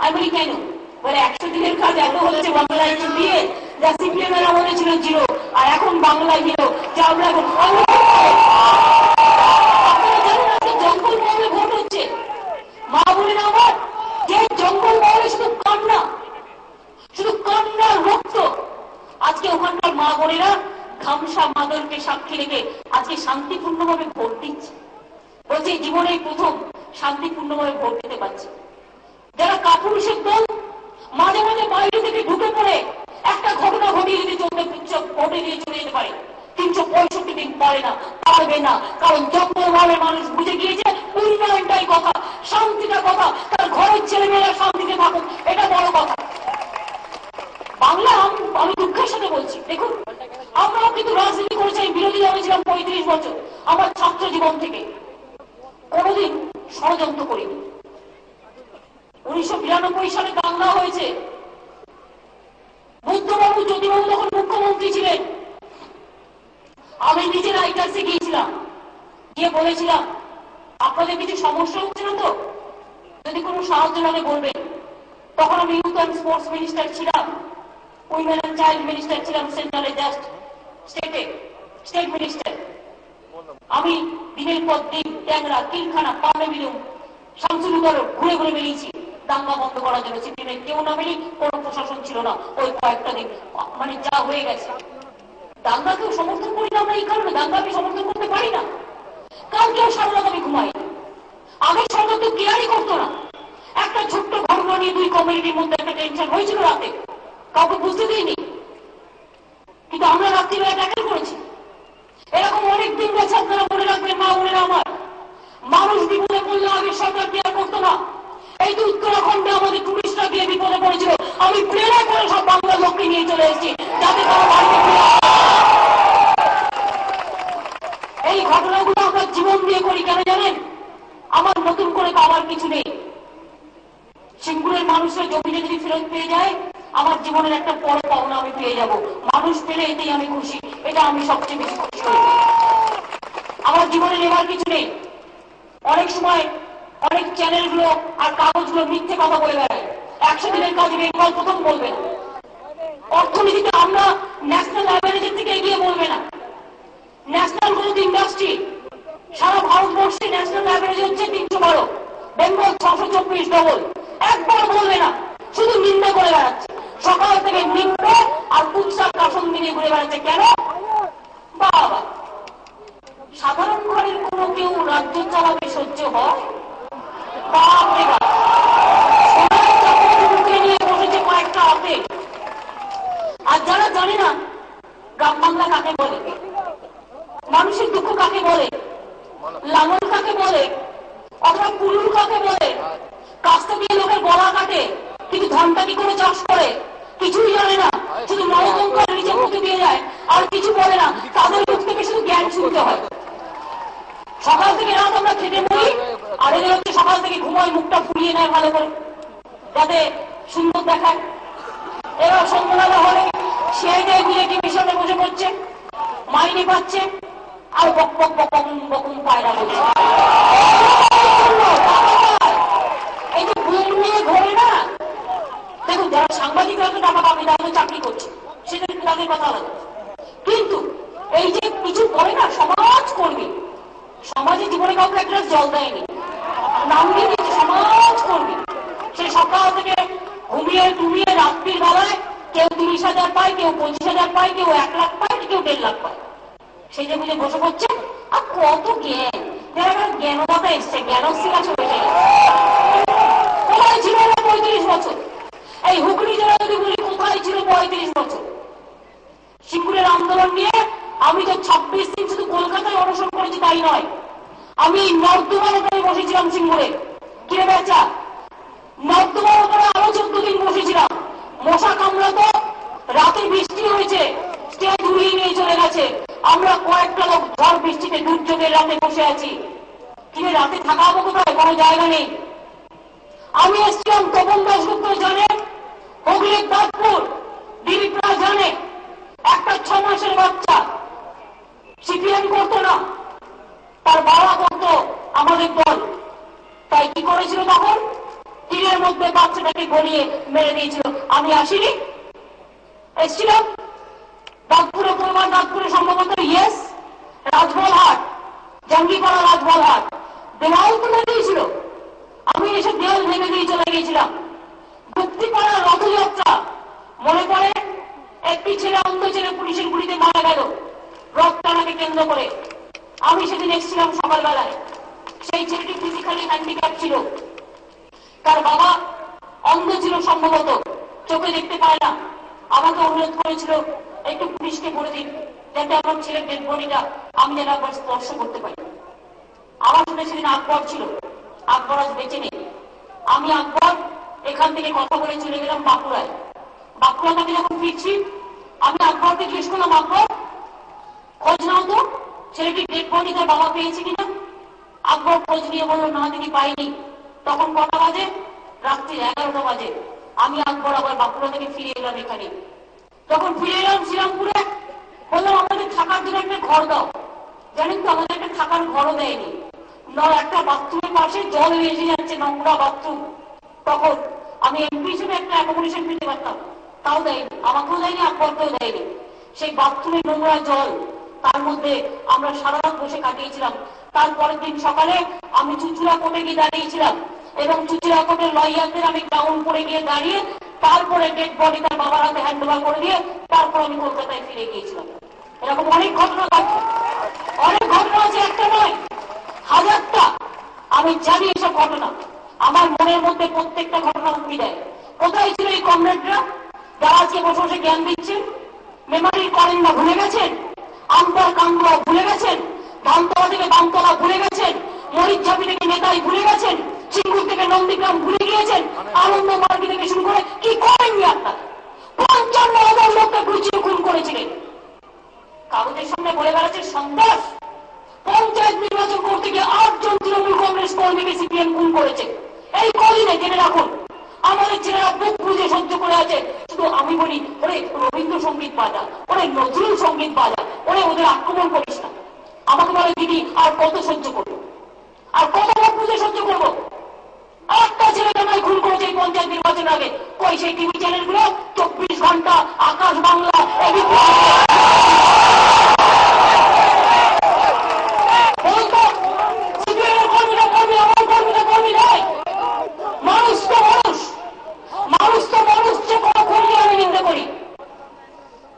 আমি বলি কেন? বলে 100 দিনের কাজ এত হয়েছে বাংলায় দিয়ে, যা সিপিএম এর আমলে ছিল 0, আর এখন বাংলায় হিরো, যা আমরা এখন আপনারা জানেন আজকে জঙ্গল মহলে ভোট হচ্ছে। মা বোনেরা আমার, যে জঙ্গল মহলে শুধু কান্না, শুধু কান্না রক্ত। আজকে ওখানকার মা বোনেরা খামসা মাদলকে সাক্ষী রেখে আজকে শান্তিপূর্ণভাবে ভোট দিচ্ছে, বলছে জীবনে প্রথম শান্তিপূর্ণভাবে ভোট দিতে পারছে। যারা কাপুরুষের দল মাঝে মাঝে বাইরে থেকে ঢুকে পড়ে একটা ঘটনা ঘটিয়ে যদি ভোটে দিয়ে চলে যেতে পারে, 365 দিন পরে না, পারবে না। কারণ জঙ্গলমহলের মানুষ বুঝে গিয়েছে উন্নয়নটাই কথা, শান্তিটা কথা, তার ঘরের ছেলে মেয়েরা শান্তিতে থাকুক, এটা বড় কথা। বাংলা আমি দুঃখের সাথে বলছি, দেখুন আমরাও কিন্তু রাজনীতি করেছি, বিরোধী দলে ছিলাম 35 বছর আমার ছাত্র জীবন থেকে। কোনোদিন তখন মুখ্যমন্ত্রী ছিলেন। আমি নিজে রাইটার্সে গিয়েছিলাম, গিয়ে বলেছিলাম আপনাদের কিছু সমস্যা হচ্ছে না তো, যদি কোনো সাহায্য লাগে বলবেন। তখন আমি ইউথ অ্যান্ড স্পোর্টস মিনিস্টার ছিলাম, উইমেন অ্যান্ড চাইল্ড মিনিস্টার ছিলাম সেন্ট্রালে, জাস্ট স্টেট মিনিস্টার। আমি দিনের পর দিন ট্যাংরা, কিলখানা, পামেবিলুম, শামসুলনগর ঘুরে ঘুরে বেরিয়েছি দাঙ্গা বন্ধ করার জন্য। সিপিএমের কেউ নামেনি, কোনো প্রশাসন ছিল না ওই কয়েকটা দিন, মানে যা হয়ে গেছে। দাঙ্গাকেও সমর্থন করি না আমরা এই কারণে, দাঙ্গাকে সমর্থন করতে পারি না। কালকেও সারা রাত আমি ঘুমাই। আগে সরকার তো কেয়ারই করতো না। একটা ছোট্ট ঘটনা নিয়ে দুই কমিউনিটির মধ্যে একটা টেনশন হয়েছিল রাতে, কাউকে বুঝতে দিইনি, কিন্তু আমরা রাত্রিবেলা ট্যাকেল করেছি। এরকম অনেক দিন গেছে, আপনারা মনে রাখবেন মা বোনেরা আমার, মানুষ বিপদে পড়লে আগে সরকার কেয়ার করতো না। এই তো উত্তরাখণ্ডে আমাদের টুরিস্টরা গিয়ে বিপদে পড়েছিল, আমি প্রেরণা করে সব বাংলা লোককে নিয়ে চলে এসেছি যাতে তারা বাড়িতে ফিরে। এই ঘটনাগুলো আমরা জীবন দিয়ে করি কেন জানেন? আমার নতুন করে পাওয়ার কিছু নেই। সিঙ্গুরের মানুষের জমিটা যদি ফেরত পেয়ে যায়, আমার জীবনের একটা বড় পাওনা আমি পেয়ে যাব। মানুষ পেলে এতেই আমি খুশি, এটা আমি সবচেয়ে বেশি খুশি হই। আমার জীবনে নেবার কিছু নেই। অনেক সময় অনেক চ্যানেলগুলো আর কাগজগুলো মিথ্যে কথা বলে বেড়ায়। 100 দিনের কাজে বেঙ্গল প্রথম বলবে না, অর্থনীতিতে আমরা ন্যাশনাল অ্যাভারেজের থেকে এগিয়ে বলবে না। ন্যাশনাল গ্রোথ ইন্ডাস্ট্রি সারা ভারতবর্ষে ন্যাশনাল অ্যাভারেজ হচ্ছে 312, বেঙ্গল 624, ডবল। একবার বলবে না, শুধু নিন্দা করে বেড়াচ্ছে। সকাল থেকে নিন্দা আর উৎসাহ কাশন দিনে ঘুরে বেড়াচ্ছে। কেন? বাবা, সাধারণ ঘরের কোনো কেউ রাজ্য চালাবে সহ্য হয়? বাপরে বাপ, সোনার চাকরি মুখে নিয়ে বসেছে কয়েকটা হাতে। আর যারা জানে না গ্রাম বাংলা কাকে বলে, মানুষের দুঃখ কাকে বলে, লাঙল কাকে বলে, অথবা কুলুর কাকে বলে, কাস্তে দিয়ে লোকের গলা কাটে কিন্তু ধানটা কি করে চাষ করে কিছুই জানে না, শুধু নরকঙ্কার নিচে মুখে দিয়ে যায় আর কিছু বলে না। তাদের মুখ থেকে শুধু জ্ঞান শুনতে হয়। সকাল থেকে রাত আমরা খেতে মরি, আর এদের হচ্ছে সকাল থেকে ঘুমায়, মুখটা ফুলিয়ে নেয় ভালো করে যাতে সুন্দর দেখায়। এবার সন্ধ্যাবেলা হলে সেই দিয়ে টিভিশনে বসে পড়ছে, মাইনে পাচ্ছে আর বক বক বকম বকম পায়রা বলছে। এই যে বুক নিয়ে ঘোরে না, দেখুন যারা সাংবাদিকরা তো টাকা পাবে, তারা তো চাকরি করছে, সেটা তাদের কথা আলাদা। কিন্তু এই যে কিছু করে না সমাজ কর্মী, সমাজে জীবনে কাউকে একটা জল দেয়নি, নাম দিয়ে দিচ্ছে সমাজ কর্মী। সে সকাল থেকে ঘুমিয়ে টুমিয়ে রাত্রির বেলায় কেউ 30,000 পায়, কেউ 25,000 পায়, কেউ 1 লাখ পায়, কেউ 1.5 লাখ পায়। সেই যে বুঝে বসে পড়ছে। আর কত জ্ঞান, যারা জ্ঞানদাতা এসছে, জ্ঞানশ্রীরা চলে যায়। কোথায় ছিল 35 বছর? এই হুগলি জেলা যদি বলি কোথায় ছিল 35 বছর? সিঙ্গুরের আন্দোলন নিয়ে আমি তো 26 দিন শুধু কলকাতায় অনশন করেছি তাই নয়, আমি নর্দমার উপরে বসেছিলাম সিঙ্গুরে। কে বেচা নর্দমার উপরে আরো 14 দিন বসেছিলাম। মশা কামড়াতো, রাতে বৃষ্টি হয়েছে, স্টেজ উড়িয়ে নিয়ে চলে গেছে। আমরা কয়েকটা লোক ঝড় বৃষ্টিতে দুর্যোগের রাতে বসে আছি। কিন্তু রাতে থাকাবো কোথায়? কোনো জায়গা নেই। আমি এসছিলাম, তপন দাশগুপ্ত জানে, হুগলির দাঁতপুর, দিলীপরা জানে, একটা 6 মাসের বাচ্চা সিপিএম করতো না, তার বাবা করতো আমাদের দল। তাই কি করেছিল তখন? তীরের মধ্যে বাচ্চাটাকে গলিয়ে মেরে দিয়েছিল। আমি আসিনি, এসছিলাম দাঁতপুরে, পরিবার দাঁতপুরে সম্ভবত, ইয়েস, রাজবলহাট, জঙ্গিপাড়া রাজবলহাট, দেওয়াল তুলে দিয়েছিল। আমি এসে দেওয়াল ভেঙে দিয়ে চলে গিয়েছিলাম। গুপ্তিপাড়ার রথযাত্রা মনে পড়ে, একটি ছেলে অন্ধ ছেলে পুলিশের গুলিতে মারা গেল রথ টানাকে কেন্দ্র করে। আমি সেদিন এসেছিলাম সকালবেলায়। সেই ছেলেটি ফিজিক্যালি হ্যান্ডিক্যাপ ছিল, তার বাবা অন্ধ ছিল সম্ভবত, চোখে দেখতে পায় না। আমাকে অনুরোধ করেছিল একটু পুলিশকে বলে দিন যাতে আমার ছেলের ডেড বডিটা আমি যেন একবার স্পর্শ করতে পারি। আমার শুনে সেদিন আকবর ছিল, আকবর আজ বেঁচে নেই। আমি আকবর এখান থেকে কথা বলে চলে গেলাম বাঁকুড়ায়। বাঁকুড়া থেকে যখন ফিরছি, আমি আকবরকে জিজ্ঞেস করলাম, আকবর খোঁজ নাও তো ছেলেটি ডেড বডি তার বাবা পেয়েছে কিনা। আকবর খোঁজ নিয়ে বললো, না তিনি পাইনি। তখন কটা বাজে? রাত্রি 11টা বাজে। আমি আকবর আবার বাঁকুড়া থেকে ফিরে এলাম এখানে। যখন ফিরে এলাম শ্রীরামপুরে, বললাম আমাদের থাকার জন্য একটা ঘর দাও। জানেন তো আমাদের একটা থাকার ঘরও দেয়নি। একটা বাথরুমের পাশে জল এসে যাচ্ছে, নোংরা বাথরুম। তখন আমি এমপি হিসেবে একটা অ্যাকোমোডেশন পেতে পারতাম, তাও দেয়নি, আমাকেও দেয়নি, আকবরকেও দেয়নি। সেই বাথরুমে নোংরা জল, তার মধ্যে আমরা সারা রাত বসে কাটিয়েছিলাম। তারপরের দিন সকালে আমি চুচুড়া কোর্টে গিয়ে দাঁড়িয়েছিলাম এবং চুচুড়া কোর্টের লয়ারদের আমি ডাউন করে গিয়ে দাঁড়িয়ে তারপরে ডেড বডি তার বাবার হাতে হ্যান্ড ওভার করে দিয়ে তারপর আমি কলকাতায় ফিরে গিয়েছিলাম। এরকম অনেক ঘটনা ঘটছে, অনেক ঘটনা আছে, একটা নয়, হাজারটা। আমি জানি এসব ঘটনা, আমার মনের মধ্যে প্রত্যেকটা ঘটনা উঠে দেয়। কোথায় ছিল এই কমরেডরা যারা আজকে বসে বসে জ্ঞান দিচ্ছেন? মেমারি করেন না, ভুলে গেছেন? আমতলা কান্দুয়া ভুলে গেছেন? ধানতলা থেকে বামতলা ভুলে গেছেন? মরিচঝাপি থেকে নেতাই ভুলে গেছেন? সিঙ্গুর থেকে নন্দীগ্রাম ভুলে গিয়েছেন? আনন্দ মার্গি থেকে শুরু করে কি করেননি আপনার? ৫৫,০০০ লোককে ঘুচিয়ে খুন করেছিলেন। কাগজের সামনে বলে বেড়াচ্ছে সন্ত্রাস। পঞ্চায়েত নির্বাচন করতে গিয়ে ৮ জন তৃণমূল কংগ্রেস কর্মীকে সিপিএম খুন করেছে। এই কদিনে জেনে রাখুন, আমাদের ছেলেরা বুক বুঝে সহ্য করে আছে। শুধু আমি বলি, ওরে রবীন্দ্রসঙ্গীত বাজা, ওরে নজরুল সঙ্গীত বাজা, ওরে ওদের আক্রমণ করিস না। আমাকে বলে দিদি আর কত সহ্য করবো, আর কত বুক বুঝে সহ্য করবো? একটা ছেলেকে নয় খুন করেছে এই পঞ্চায়েত নির্বাচন আগে। কই সেই টিভি চ্যানেলগুলো ২৪ ঘন্টা, আকাশ বাংলা,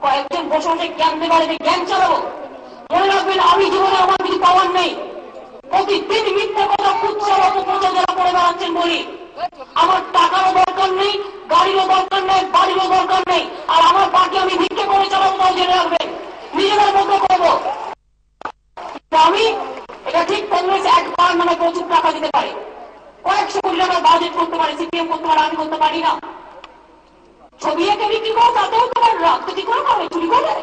কয়েকজন বসে বসে জ্ঞান দেবার জ্ঞান চালাবো। মনে রাখবেন, আমি জীবনে আমার কিছু পাওয়ার নেই। প্রতিদিন মিথ্যা কথা কুৎসার অপপ্রচার যারা করে বেড়াচ্ছেন বলি, আমার টাকারও দরকার নেই, গাড়িরও দরকার নেই, বাড়িরও দরকার নেই। আর আমার পার্টি আমি ভিক্ষে করে চালাবো, তাও জেনে রাখবেন, নিজেদের মতো করবো। আমি এটা ঠিক, কংগ্রেস একবার মানে প্রচুর টাকা দিতে পারে, কয়েকশো কোটি টাকার বাজেট করতে পারে, সিপিএম করতে পারে, আমি করতে পারি না। ছবি এঁকে বিক্রি করো, তাতেও তোমার রাজনীতি করে পাবে, চুরি করবে,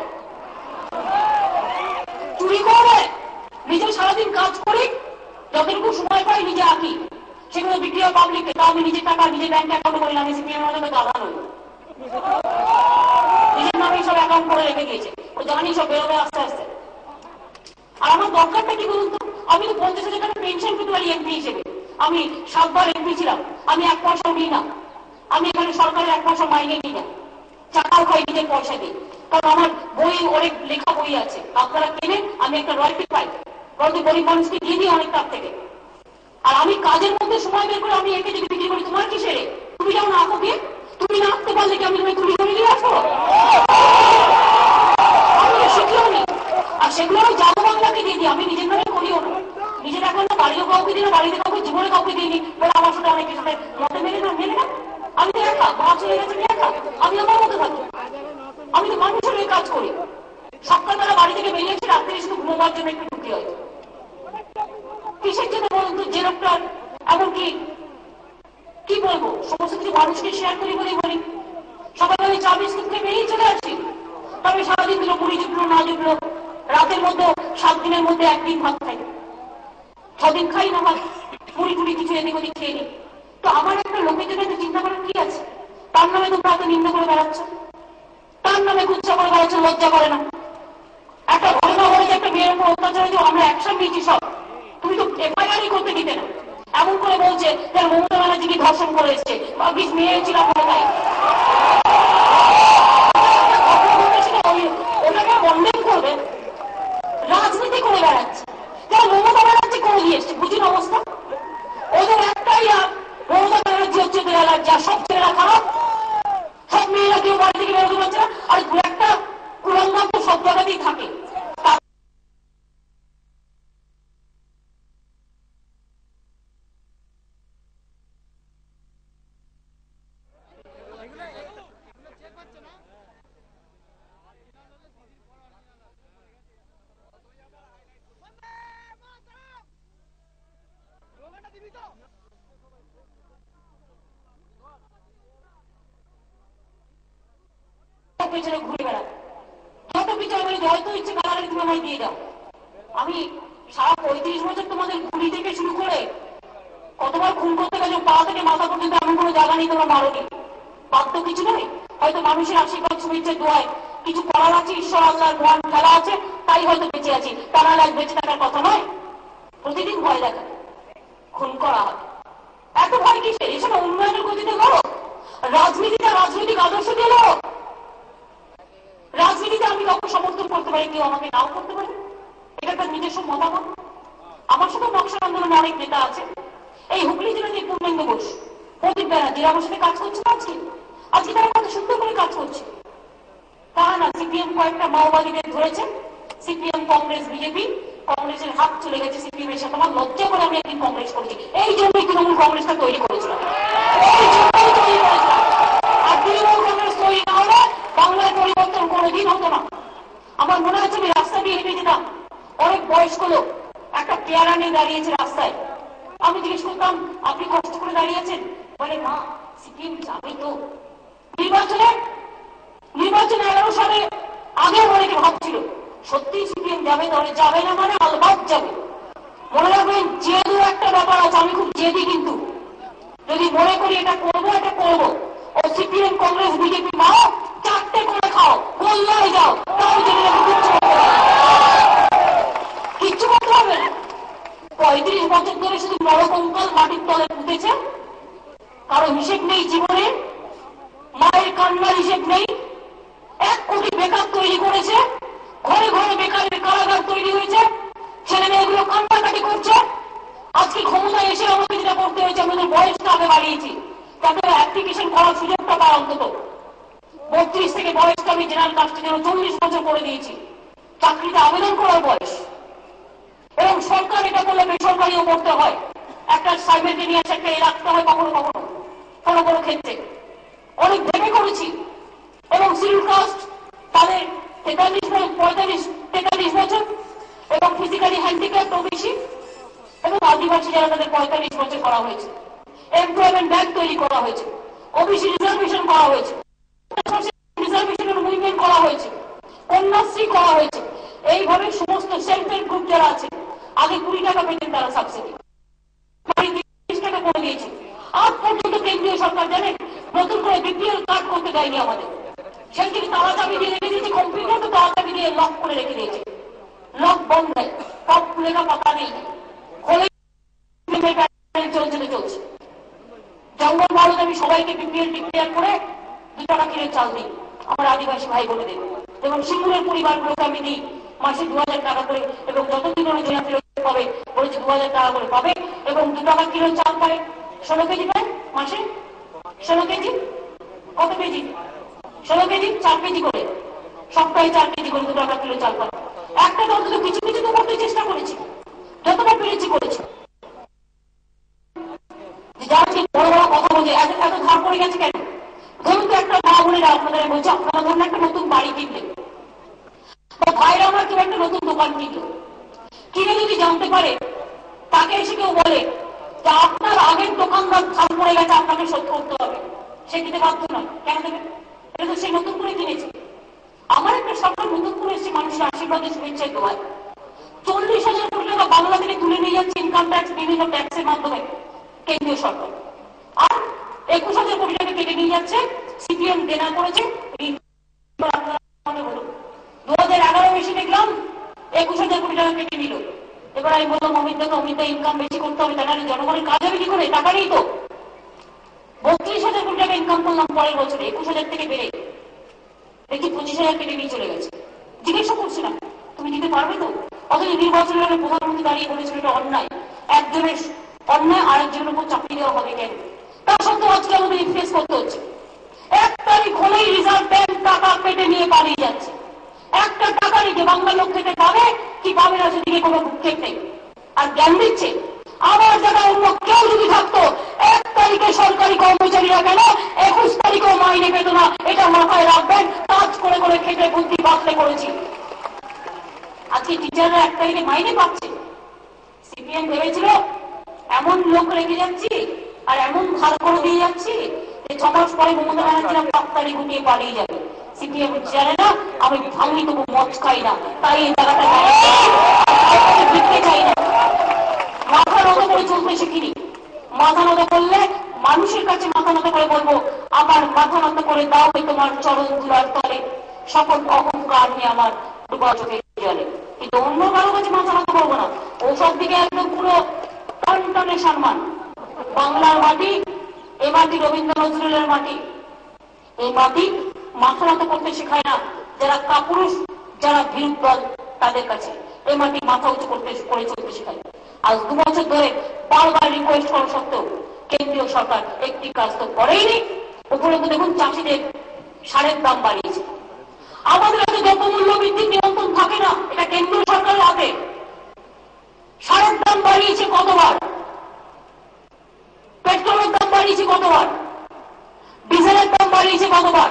চুরি করবে। নিজে সারাদিন কাজ করি, যতটুকু সময় পাই নিজে আঁকি, সেগুলো বিক্রি হয় পাবলিককে। তাও আমি নিজের টাকা নিজের ব্যাংক অ্যাকাউন্টে করি না, আমি সিপিএম এর মতো দাদা নই। নিজের নামেই সব অ্যাকাউন্ট করে রেখে দিয়েছে, ও জানি সব বেরোবে আস্তে আস্তে। আর আমার দরকারটা কি বলুন তো? আমি তো ৫০,০০০ টাকা পেনশন পেতে পারি এমপি হিসেবে। আমি ৭ বার এমপি ছিলাম, আমি ১ পয়সাও নিই না। আমি এখানে সরকারের ১ পয়সা মাইনে নিই না, চাকাও খাই নিজের পয়সা দিই। কারণ আমার বই, অনেক লেখা বই আছে, আপনারা কেনেন, আমি একটা রয়্যালটি পাই, বরঞ্চ গরিব মানুষকে দিয়ে দিই অনেক তার থেকে। আর আমি কাজের মধ্যে সময় বের করে আমি একে যদি বিক্রি করি, তোমার কিসের রে? তুমি যাও না, আঁকো গিয়ে। তুমি না আঁকতে পারলে কি আমি তুলি করে নিয়ে আসবো? আমি শিখিও নি। আর সেগুলো আমি জাদু বাংলাকে দিয়ে দিই, আমি নিজের নামে করিও না। নিজের অ্যাকাউন্টে বাড়িও কাউকে দিই না, বাড়িতে কাউকে জীবনে কাউকে দিইনি, বলে আমার সাথে অনেক কিছু মতে মেলে না, মেলে না। আমি তো একা, মা চলে গেছে, একা, আমি আমার মতো থাকি। আমি তো মানুষের এই কাজ করি। সকালবেলা বাড়ি থেকে বেরিয়েছি, রাত্রে শুধু ঘুমোবার জন্য একটু ঢুকি হয়। কিসের জন্য বলুন তো? যে লোকটা এমনকি কি বলবো, সমস্ত কিছু মানুষকে শেয়ার করি বলেই বলি। সকালবেলা চা বিস্কুট খেয়ে বেরিয়ে চলে আসছি, তবে সারাদিন দিল মুড়ি জুটলো না জুটলো, রাতের মধ্যে ৭ দিনের মধ্যে ১ দিন ভাত খাই, ৬ দিন খাই না ভাত, মুড়ি টুড়ি কিছু এদিক ওদিক খেয়ে নিই। তো আমার একটা লোকের জন্য একটু চিন্তা করার কি আছে? তার নামে তোমরা এত নিন্দা করে বেড়াচ্ছ, তার নামে কুচ্ছা করে বেড়াচ্ছ, লজ্জা করে না? একটা ঘটনা হয়েছে, একটা মেয়ের উপর অত্যাচার হয়েছে, আমরা অ্যাকশন নিয়েছি সব, তুমি তো এফআইআরই করতে দিতে না। এমন করে বলছে মমতা ব্যানার্জি কি ধর্ষণ করে এসছে, বা বিষ মেয়ে ছিল তাই ওটাকে বন্ধন করবে, রাজনীতি করে বেড়াচ্ছে। যারা মমতা ব্যানার্জি করে দিয়ে এসছে, বুঝুন অবস্থা। ওদের একটাই মমতা ব্যানার্জি হচ্ছে যা সব ছেলেরা খারাপ, সব মেয়েরা কেউ বাড়ি থেকে বেরোতে পারছে না, আর দু একটা কুরঙ্গা তো সব জায়গাতেই থাকে। পেছনে ঘুরে বেড়ায়, যত বিচার বলি হয়তো ইচ্ছে কালারে তুমি আমায় দিয়ে দাও। আমি সারা ৩৫ বছর তোমাদের গুলি থেকে শুরু করে কতবার খুন করতে গেছো, পা থেকে মাথা পর্যন্ত এমন কোনো জায়গা নেই তোমরা মারোনি। বাদ তো কিছু নয়। হয়তো মানুষের আশীর্বাদ শুভেচ্ছা দোয়ায় কিছু করার আছে, ঈশ্বর আল্লাহর মহান খেলা আছে, তাই হয়তো বেঁচে আছি। তারা বেঁচে থাকার কথা নয়। প্রতিদিন ভয় দেখা, খুন করা হয়। এত ভয় কিসের? এসব উন্নয়নের গতিতে করো। রাজনীতিটা রাজনৈতিক আদর্শ দিয়ে লড়ো। রাজনীতিতে আমি কাউকে সমর্থন করতে পারি, কেউ আমাকে নাও করতে পারে, এটা তার নিজস্ব মতামত। আমার সাথে নকশা আন্দোলনে অনেক নেতা আছে। এই হুগলি জেলা যে পূর্ণেন্দু ঘোষ, প্রদীপ ব্যানার্জি আমার সাথে কাজ করছে না আজকে। আজকে তারা কত সুন্দর করে কাজ করছে। তারা না, সিপিএম কয়েকটা মাওবাদীদের ধরেছে, সিপিএম কংগ্রেস বিজেপি, কংগ্রেসের হাত চলে গেছে সিপিএম এর সাথে। আমার লজ্জা করে আমি একদিন কংগ্রেস করেছি। এই জন্যই তৃণমূল কংগ্রেসটা তৈরি করেছিলাম, এই জন্যই তৈরি করেছিলাম। আর তৃণমূল কংগ্রেস তৈরি না হলে বাংলায় পরিবর্তন কোনোদিন হতো না। আমার মনে আছে আমি রাস্তা দিয়ে হেঁটে যেতাম, অনেক বয়স্ক লোক একটা পেয়ারা নিয়ে দাঁড়িয়েছে রাস্তায়। আমি জিজ্ঞেস করতাম, আপনি কষ্ট করে দাঁড়িয়েছেন? বলে, মা সিপিএম যাবে তো। নির্বাচনে 11 সালে আগে অনেকে ভাবছিল সত্যি সিপিএম যাবে, তাহলে যাবে না মানে আলবাদ যাবে। মনে রাখবেন, জেদু একটা ব্যাপার আছে। আমি খুব জেদি, কিন্তু যদি মনে করি এটা করবো, এটা করবো। ও সিপিএম কংগ্রেস বিজেপি মাও, 4টে করে খাও, গোল্লায় যাও, তাও জেনে কিচ্ছু করতে হবে না। 35 বছর ধরে শুধু নরকঙ্কাল মাটির তলে পুঁতেছে, কারো হিসেব নেই জীবনে, মায়ের কান্নার হিসেব নেই। 1 কোটি বেকার তৈরি করেছে, ঘরে ঘরে বেকারের কারাগার তৈরি হয়েছে, ছেলে মেয়েগুলো কান্নাকাটি করছে। আজকে ক্ষমতায় এসে আমাকে যেটা করতে হয়েছে, আমাদের বয়সটা আগে বাড়িয়েছি, তাতে অ্যাপ্লিকেশন করার সুযোগটা পায় অন্তত 32 থেকে বয়সটা আমি জেনারেল কাস্টের জন্য 40 বছর করে দিয়েছি, চাকরিতে আবেদন করার বয়স। এবং সরকার এটা করলে বেসরকারিও করতে হয়, একটা সাইবারকে নিয়ে এসে একটা রাখতে হয় কখনো কখনো, কোনো কোনো ক্ষেত্রে অনেক ভেবে করেছি। এবং শিডিউল কাস্ট তাদের 43 বছর, এবং ফিজিক্যালি হ্যান্ডিক্যাপ্ট ওবিসি এবং আদিবাসী যারা, তাদের 45 বছর করা হয়েছে। এমপ্লয়মেন্ট ব্যাংক তৈরি করা হয়েছে, ওবিসি রিজার্ভেশন করা হয়েছে, রিজার্ভেশনের মুভমেন্ট করা হয়েছে, কন্যাশ্রী করা হয়েছে। এইভাবে সমস্ত সেলফ হেল্প গ্রুপ যারা আছে, আগে 20 টাকা পেতেন তারা সাবসিডি, 30 টাকা করে দিয়েছে। আজ পর্যন্ত কেন্দ্রীয় সরকার জানেন নতুন করে বিপিএল কার্ড করতে দেয়নি আমাদের। সেই থেকে তালা চাবি দিয়ে রেখে দিয়েছে, কম্পিউটার তো তালা চাবি দিয়ে লক করে রেখে দিয়েছে। লক বন্ধ, সব খুলে না, পাতা নেই, চলছে। জঙ্গল ভারত আমি সবাইকে বিপিএল ডিক্লেয়ার করে 2 টাকা কিলো চাল দিই আমার আদিবাসী ভাই বোনেদের, এবং সিঙ্গুরের পরিবারগুলোকে আমি দিই মাসে 2000 টাকা করে, এবং যতদিন ওরা জেলা ফেরত পাবে বলেছে 2000 টাকা করে পাবে, এবং 2 টাকা কিলো চাল পায়। 16 কেজি পায় মাসে, 16 কেজি, কত কেজি? 16 কেজি, 4 কেজি করে, সপ্তাহে 4 কেজি করে 2 টাকা কিলো চাল পায়। একটা অন্তত কিছু কিছু তো করতে চেষ্টা করেছি, যতটা পেরেছি করেছি। যারা বড় বড় কথা বলছে, এত ধার পড়ে গেছে কেন? ধরুন তো একটা মা বোনেরা আপনাদের বলছে, আপনারা ধরুন একটা নতুন বাড়ি কিনলেন, বা ভাইরা আমার কেউ একটা নতুন দোকান কিনলো, কিনে যদি জানতে পারে, তাকে এসে কেউ বলে যে আপনার আগের দোকানদার ধার পড়ে গেছে, আপনাকে শোধ করতে হবে, সে দিতে বাধ্য নয়। কেন দেবে? এটা তো সে নতুন করে কিনেছে। আমার একটা সরকার নতুন করে এসেছে মানুষের আশীর্বাদে শুভেচ্ছায় দোয়ায় 40,000 কোটি টাকা বাংলা থেকে তুলে নিয়ে যাচ্ছে ইনকাম ট্যাক্স, বিভিন্ন ট্যাক্সের মাধ্যমে কেন্দ্রীয় সরকার, আর 21,000 কোটি টাকা কেটে নিয়ে যাচ্ছে সিপিএম দেনা করেছে। 2011 বেশি দেখলাম 21,000 কোটি টাকা কেটে নিল। এবার আমি বললাম অমিত ইনকাম বেশি করতে হবে, তাহলে জনগণের কাজ হবে কি করে? টাকা নেই তো। 32,000 কোটি টাকা ইনকাম করলাম পরের বছরে, 21,000 থেকে বেড়ে দেখি 25,000 কেটে নিয়ে চলে গেছে। জিজ্ঞাসা করছিলাম তুমি দিতে পারবে তো? অথচ নির্বাচনের আগে প্রধানমন্ত্রী দাঁড়িয়ে বলেছিল এটা অন্যায়, একজনের অন্যায় আরেকজনের উপর চাপিয়ে দেওয়া হবে কেন? তা সত্ত্বেও আজকে আমাদের ফেস করতে হচ্ছে। 1 তারিখ হলেই রিজার্ভ ব্যাংক টাকা কেটে নিয়ে পালিয়ে যাচ্ছে। একটা টাকা রেখে বাংলা লোক থেকে পাবে কি পাবে না সেদিকে কোনো ভূক্ষেপ নেই। আর জ্ঞান দিচ্ছে, আমার জায়গায় অন্য কেউ যদি থাকতো 1 তারিখে সরকারি কর্মচারীরা কেন 21 তারিখেও মাইনে পেত না, এটা মাথায় রাখবেন। কাজ করে করে খেটে বুদ্ধি বাতলে করেছি। আজকে টিচাররা 1 তারিখে মাইনে পাচ্ছে। সিপিএম ভেবেছিল এমন লোক রেখে যাচ্ছি আর এমন ধার করে দিয়ে যাচ্ছি যে 6 মাস পরে মমতা ব্যানার্জিরা 5 তারিখ উঠিয়ে পালিয়ে যাবে। সিপিএম জানে না আমি ভাঙি তবু মদ খাই না, তাই এই জায়গাটা বিকতে চাই না। মাথা নত করে চলতে শিখিনি। মাথা নত করলে মানুষের কাছে মাথা নত করে বলবো, আমার মাথা নত করে দাও তোমার চরণ ধুলার তলে, সকল অহংকার নিয়ে আমার ডুবা চোখে জলে। কিন্তু অন্য কারো কাছে মাথা নত করবো না। ওসব দিকে একদম পুরো টন টনে সম্মান। বাংলার মাটি, এ মাটি রবীন্দ্র নজরুলের মাটি। এই মাটি মাথা নত করতে শেখায় না যারা কাপুরুষ, যারা ভীরু দল, তাদের কাছে এই মাটি মাথা উঁচু করে চলতে শেখায়। আজ 2 বছর ধরে বারবার রিকোয়েস্ট করা সত্ত্বেও কেন্দ্রীয় সরকার একটি কাজ তো করেইনি। উপরে তো দেখুন চাষিদের সারের দাম বাড়িয়েছে। আমাদের কাছে দ্রব্যমূল্য বৃদ্ধির নিয়ন্ত্রণ থাকে না, এটা কেন্দ্রীয় সরকারের হাতে। সারের দাম বাড়িয়েছে কতবার, পেট্রোলের দাম বাড়িয়েছে কতবার, ডিজেলের দাম বাড়িয়েছে কতবার।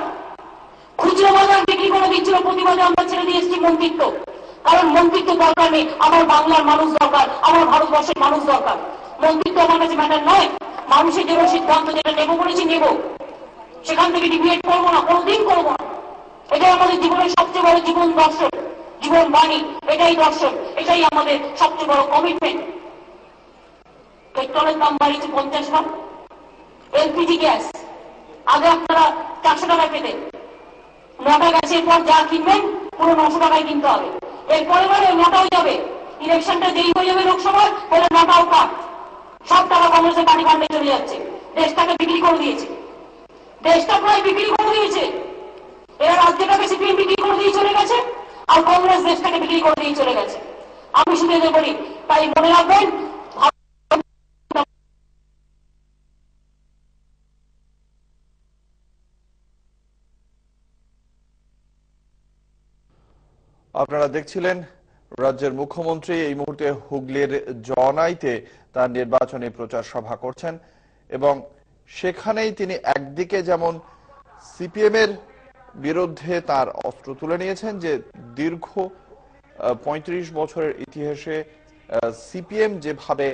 খুচরো বাজার বিক্রি করে দিচ্ছিল, প্রতিবাদে আমরা ছেড়ে দিয়ে এসেছি মন্ত্রিত্ব। কারণ মন্ত্রিত্ব দরকার নেই, আমার বাংলার মানুষ দরকার, আমার ভারতবর্ষের মানুষ দরকার। মন্ত্রিত্ব আমার কাছে ম্যাটার নয়। মানুষের জন্য সিদ্ধান্ত যেটা নেবো বলেছি নেব, সেখান থেকে ডিভিয়েট করবো না, কোনোদিন করবো না। এটাই আমাদের জীবনের সবচেয়ে বড় জীবন দর্শন, জীবন বাণী, এটাই দর্শন, এটাই আমাদের সবচেয়ে বড় কমিটমেন্ট। পেট্রোলের দাম বাড়িয়েছে 50 বার। এলপিজি গ্যাস আগে আপনারা 400 টাকায় পেতেন, 9টা গ্যাসের পর যা কিনবেন পুরো 900 টাকায় কিনতে হবে। এরপরে মানে 9টাও যাবে, ইলেকশনটা যেই হয়ে যাবে লোকসভার, বলে 9টাও কাট। সব টাকা কংগ্রেসের পার্টি ফান্ডে চলে যাচ্ছে। দেশটাকে বিক্রি করে দিয়েছে, দেশটা প্রায় বিক্রি করে দিয়েছে। এরা রাজ্যটাকে সিপিএম বিক্রি করে দিয়ে চলে গেছে, আর কংগ্রেস দেশটাকে বিক্রি করে দিয়ে চলে গেছে। আমি শুধু এদের বলি, তাই মনে রাখবেন, আপনারা দেখছিলেন রাজ্যের মুখ্যমন্ত্রী এই মুহূর্তে হুগলির জনাইতে তার নির্বাচনী প্রচার সভা করছেন এবং সেখানেই তিনি একদিকে যেমন সিপিএম এর বিরুদ্ধে তার অস্ত্র তুলে নিয়েছেন যে দীর্ঘ 35 বছরের ইতিহাসে সিপিএম যেভাবে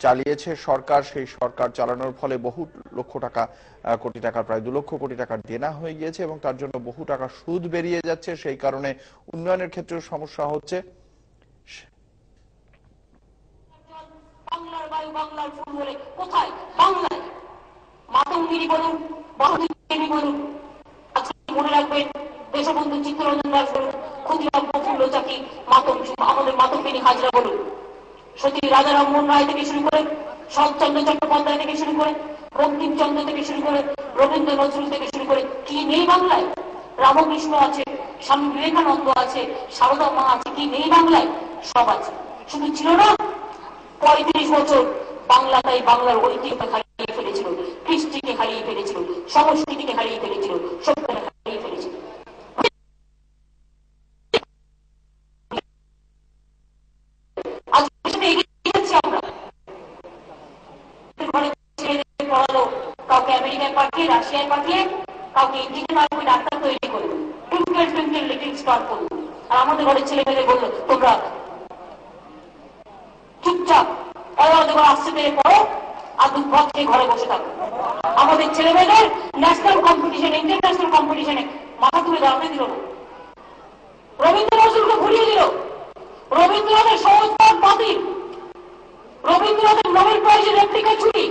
চালিয়েছে সরকার, সেই সরকার চালানোর ফলে বহু লক্ষ টাকা, কোটি টাকার প্রায় 2 লক্ষ কোটি টাকার দেনা হয়ে গিয়েছে এবং তার জন্য বহু টাকা সুদ বেরিয়ে যাচ্ছে। সেই কারণে উন্নয়নের ক্ষেত্রে সমস্যা হচ্ছে। বাংলার বায়ু, বাংলার ফুল বলে কোথায়? বাংলায়। মাতঙ্গিনী বলুন, বাহুদেবী বলুন, মনে রাখবেন দেশবন্ধু চিত্তরঞ্জন দাস বলুন, ক্ষুদিরাম প্রফুল্ল চাকি, আমাদের মাতঙ্গিনী হাজরা বলুন, সতী রাজা রামমোহন রায় থেকে শুরু করে, শরৎচন্দ্র চট্টোপাধ্যায় থেকে শুরু করে, বঙ্কিমচন্দ্র থেকে শুরু করে, রবীন্দ্র নজরুল থেকে শুরু করে, কি নেই বাংলায়? রামকৃষ্ণ আছে, স্বামী বিবেকানন্দ আছে, সারদা মা আছে, কি নেই বাংলায়? সব আছে। শুধু ছিল না 35 বছর বাংলা, তাই বাংলার ঐতিহ্যকে হারিয়ে ফেলেছিল, কৃষ্টিকে হারিয়ে ফেলেছিল, সংস্কৃতিকে হারিয়ে ফেলেছিল, সভ্যতাকে হারিয়ে ফেলেছিল। কাউকে আমেরিকায় পাঠিয়ে, রাশিয়ায় পাঠিয়ে, কাউকে ইঞ্জিনিয়ার, ডাক্তার তৈরি করলো, টুইঙ্কেল টুইঙ্কেল লিটল স্টার করলো। আর আমাদের ঘরের ছেলে মেয়েদের বললো, তোমরা চুপচাপ আসছে পেরে পড়ো আর দুধ ভাত খেয়ে ঘরে বসে থাকো। আমাদের ছেলে মেয়েদের ন্যাশনাল কম্পিটিশনে, ইন্টারন্যাশনাল কম্পিটিশনে মাথা তুলে দাঁড়াতে দিল না। রবীন্দ্র নজরুলকে ঘুরিয়ে দিল। রবীন্দ্রনাথের সহজপাঠ বাতিল, রবীন্দ্রনাথের নোবেল প্রাইজের রেপ্লিকা চুরি,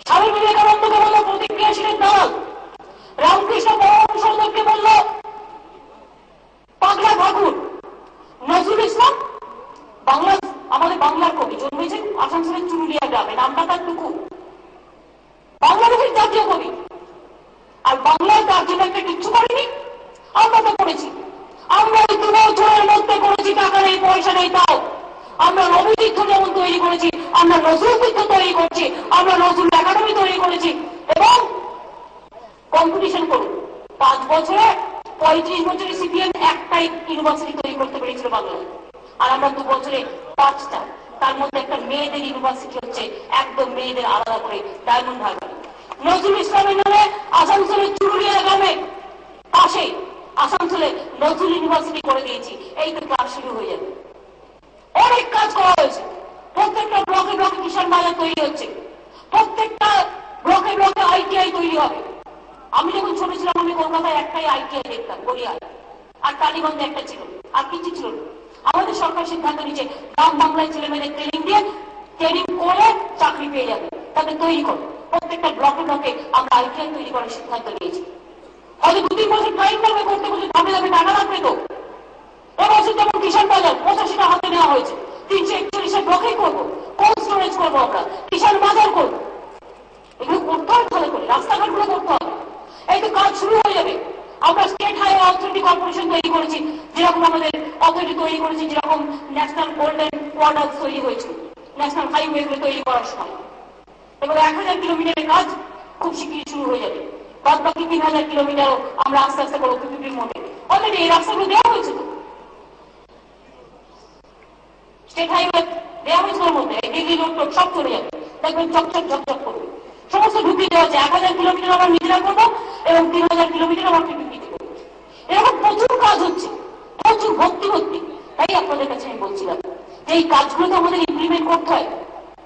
স্বামী বিবেকানন্দকে বলল প্রতিক্রিয়াশীলের দালাল, রামকৃষ্ণ পরমহংসদেবকে বলল পাগলা ঠাকুর, নজরুল ইসলাম আমাদের বাংলার কবি জন্মেছেন আসানসোলের চুরুলিয়া গ্রামে, নামটা তার টুকু, বাংলাদেশের জাতীয় কবি। আর বাংলায় তার জন্য একটা কিচ্ছু করেনি, আমরা তো করেছি। আমরা এই 2 বছরের মধ্যে করেছি, টাকা নেই, পয়সা নেই, তাও আমরা রবি তীর্থ যেমন তৈরি করেছি, আমরা নজরুল তীর্থ তৈরি করছি, আমরা নজরুল একাডেমি তৈরি করেছি এবং কম্পিটিশন করুন। 5 বছরে 35 বছরে সিপিএম একটাই ইউনিভার্সিটি তৈরি করতে পেরেছিল বাংলায়, আর আমরা 2 বছরে 5টা। তার মধ্যে একটা মেয়েদের ইউনিভার্সিটি হচ্ছে, একদম মেয়েদের আলাদা করে, ডায়মন্ড হারবার। নজরুল ইসলামের নামে আসানসোলের চুরুলিয়া গ্রামে পাশে আসানসোলে নজরুল ইউনিভার্সিটি করে দিয়েছি। এই তো ক্লাস শুরু হয়ে যাবে। অনেক কাজ করা হয়েছে। প্রত্যেকটা ব্লকে ব্লকে কিষাণ বাজার তৈরি হচ্ছে, প্রত্যেকটা ব্লকে ব্লকে আইটিআই তৈরি হবে। আমি যখন ছোট ছিলাম আমি কলকাতায় একটাই আইটিআই দেখতাম, গড়িয়ায়, আর টালিগঞ্জে একটা ছিল, আর কিছু ছিল না। আমাদের সরকার সিদ্ধান্ত নিচ্ছে গ্রাম বাংলায় ছেলে মেয়েদের ট্রেনিং দিয়ে, ট্রেনিং করে চাকরি পেয়ে যাবে। তাদের তৈরি করো। প্রত্যেকটা ব্লকে ব্লকে আমরা আইটিআই তৈরি করার সিদ্ধান্ত নিয়েছি। হয়তো 2-3 বছর টাইম লাগবে করতে, করতে দামে দামে টাকা লাগবে তো। এবছর যেমন কিষাণ বাজার 85টা হাতে নেওয়া হয়েছে, 341 ব্লকে করবো, কোল্ড স্টোরেজ করবো, আমরা কিষাণ বাজার করবো। এগুলো করতে হবে ভালো করে, রাস্তাঘাট গুলো করতে হবে। এই তো কাজ শুরু হয়ে যাবে। আমরা স্টেট হাইওয়ে অথরিটি কর্পোরেশন তৈরি করেছি, যেরকম আমাদের অথরিটি তৈরি করেছি, যেরকম ন্যাশনাল গোল্ডেন কোয়ার্টার তৈরি হয়েছে ন্যাশনাল হাইওয়ে গুলো তৈরি করার সময়। এবং 1000 কিলোমিটারের কাজ খুব শীঘ্রই শুরু হয়ে যাবে। বাদ বাকি 3000 কিলোমিটারও আমরা আস্তে আস্তে করবো পিপিপির মধ্যে। অলরেডি এই রাস্তাগুলো দেওয়া হয়েছে তো, স্টেট হাইওয়ে দেওয়া হয়েছে, ওর মধ্যে দিল্লি রোড টোড সব চলে যাবে, দেখবেন চকচক ঝকঝক করবে, সমস্ত ঢুকিয়ে দেওয়া হচ্ছে। 1000 কিলোমিটার আমরা নিজেরা করবো এবং 3000 কিলোমিটার আমরা পিপিপিতে করবো। এরকম প্রচুর কাজ হচ্ছে, প্রচুর ভর্তি ভর্তি। তাই আপনাদের কাছে আমি বলছিলাম যে এই কাজগুলো তো আমাদের ইমপ্লিমেন্ট করতে হয়।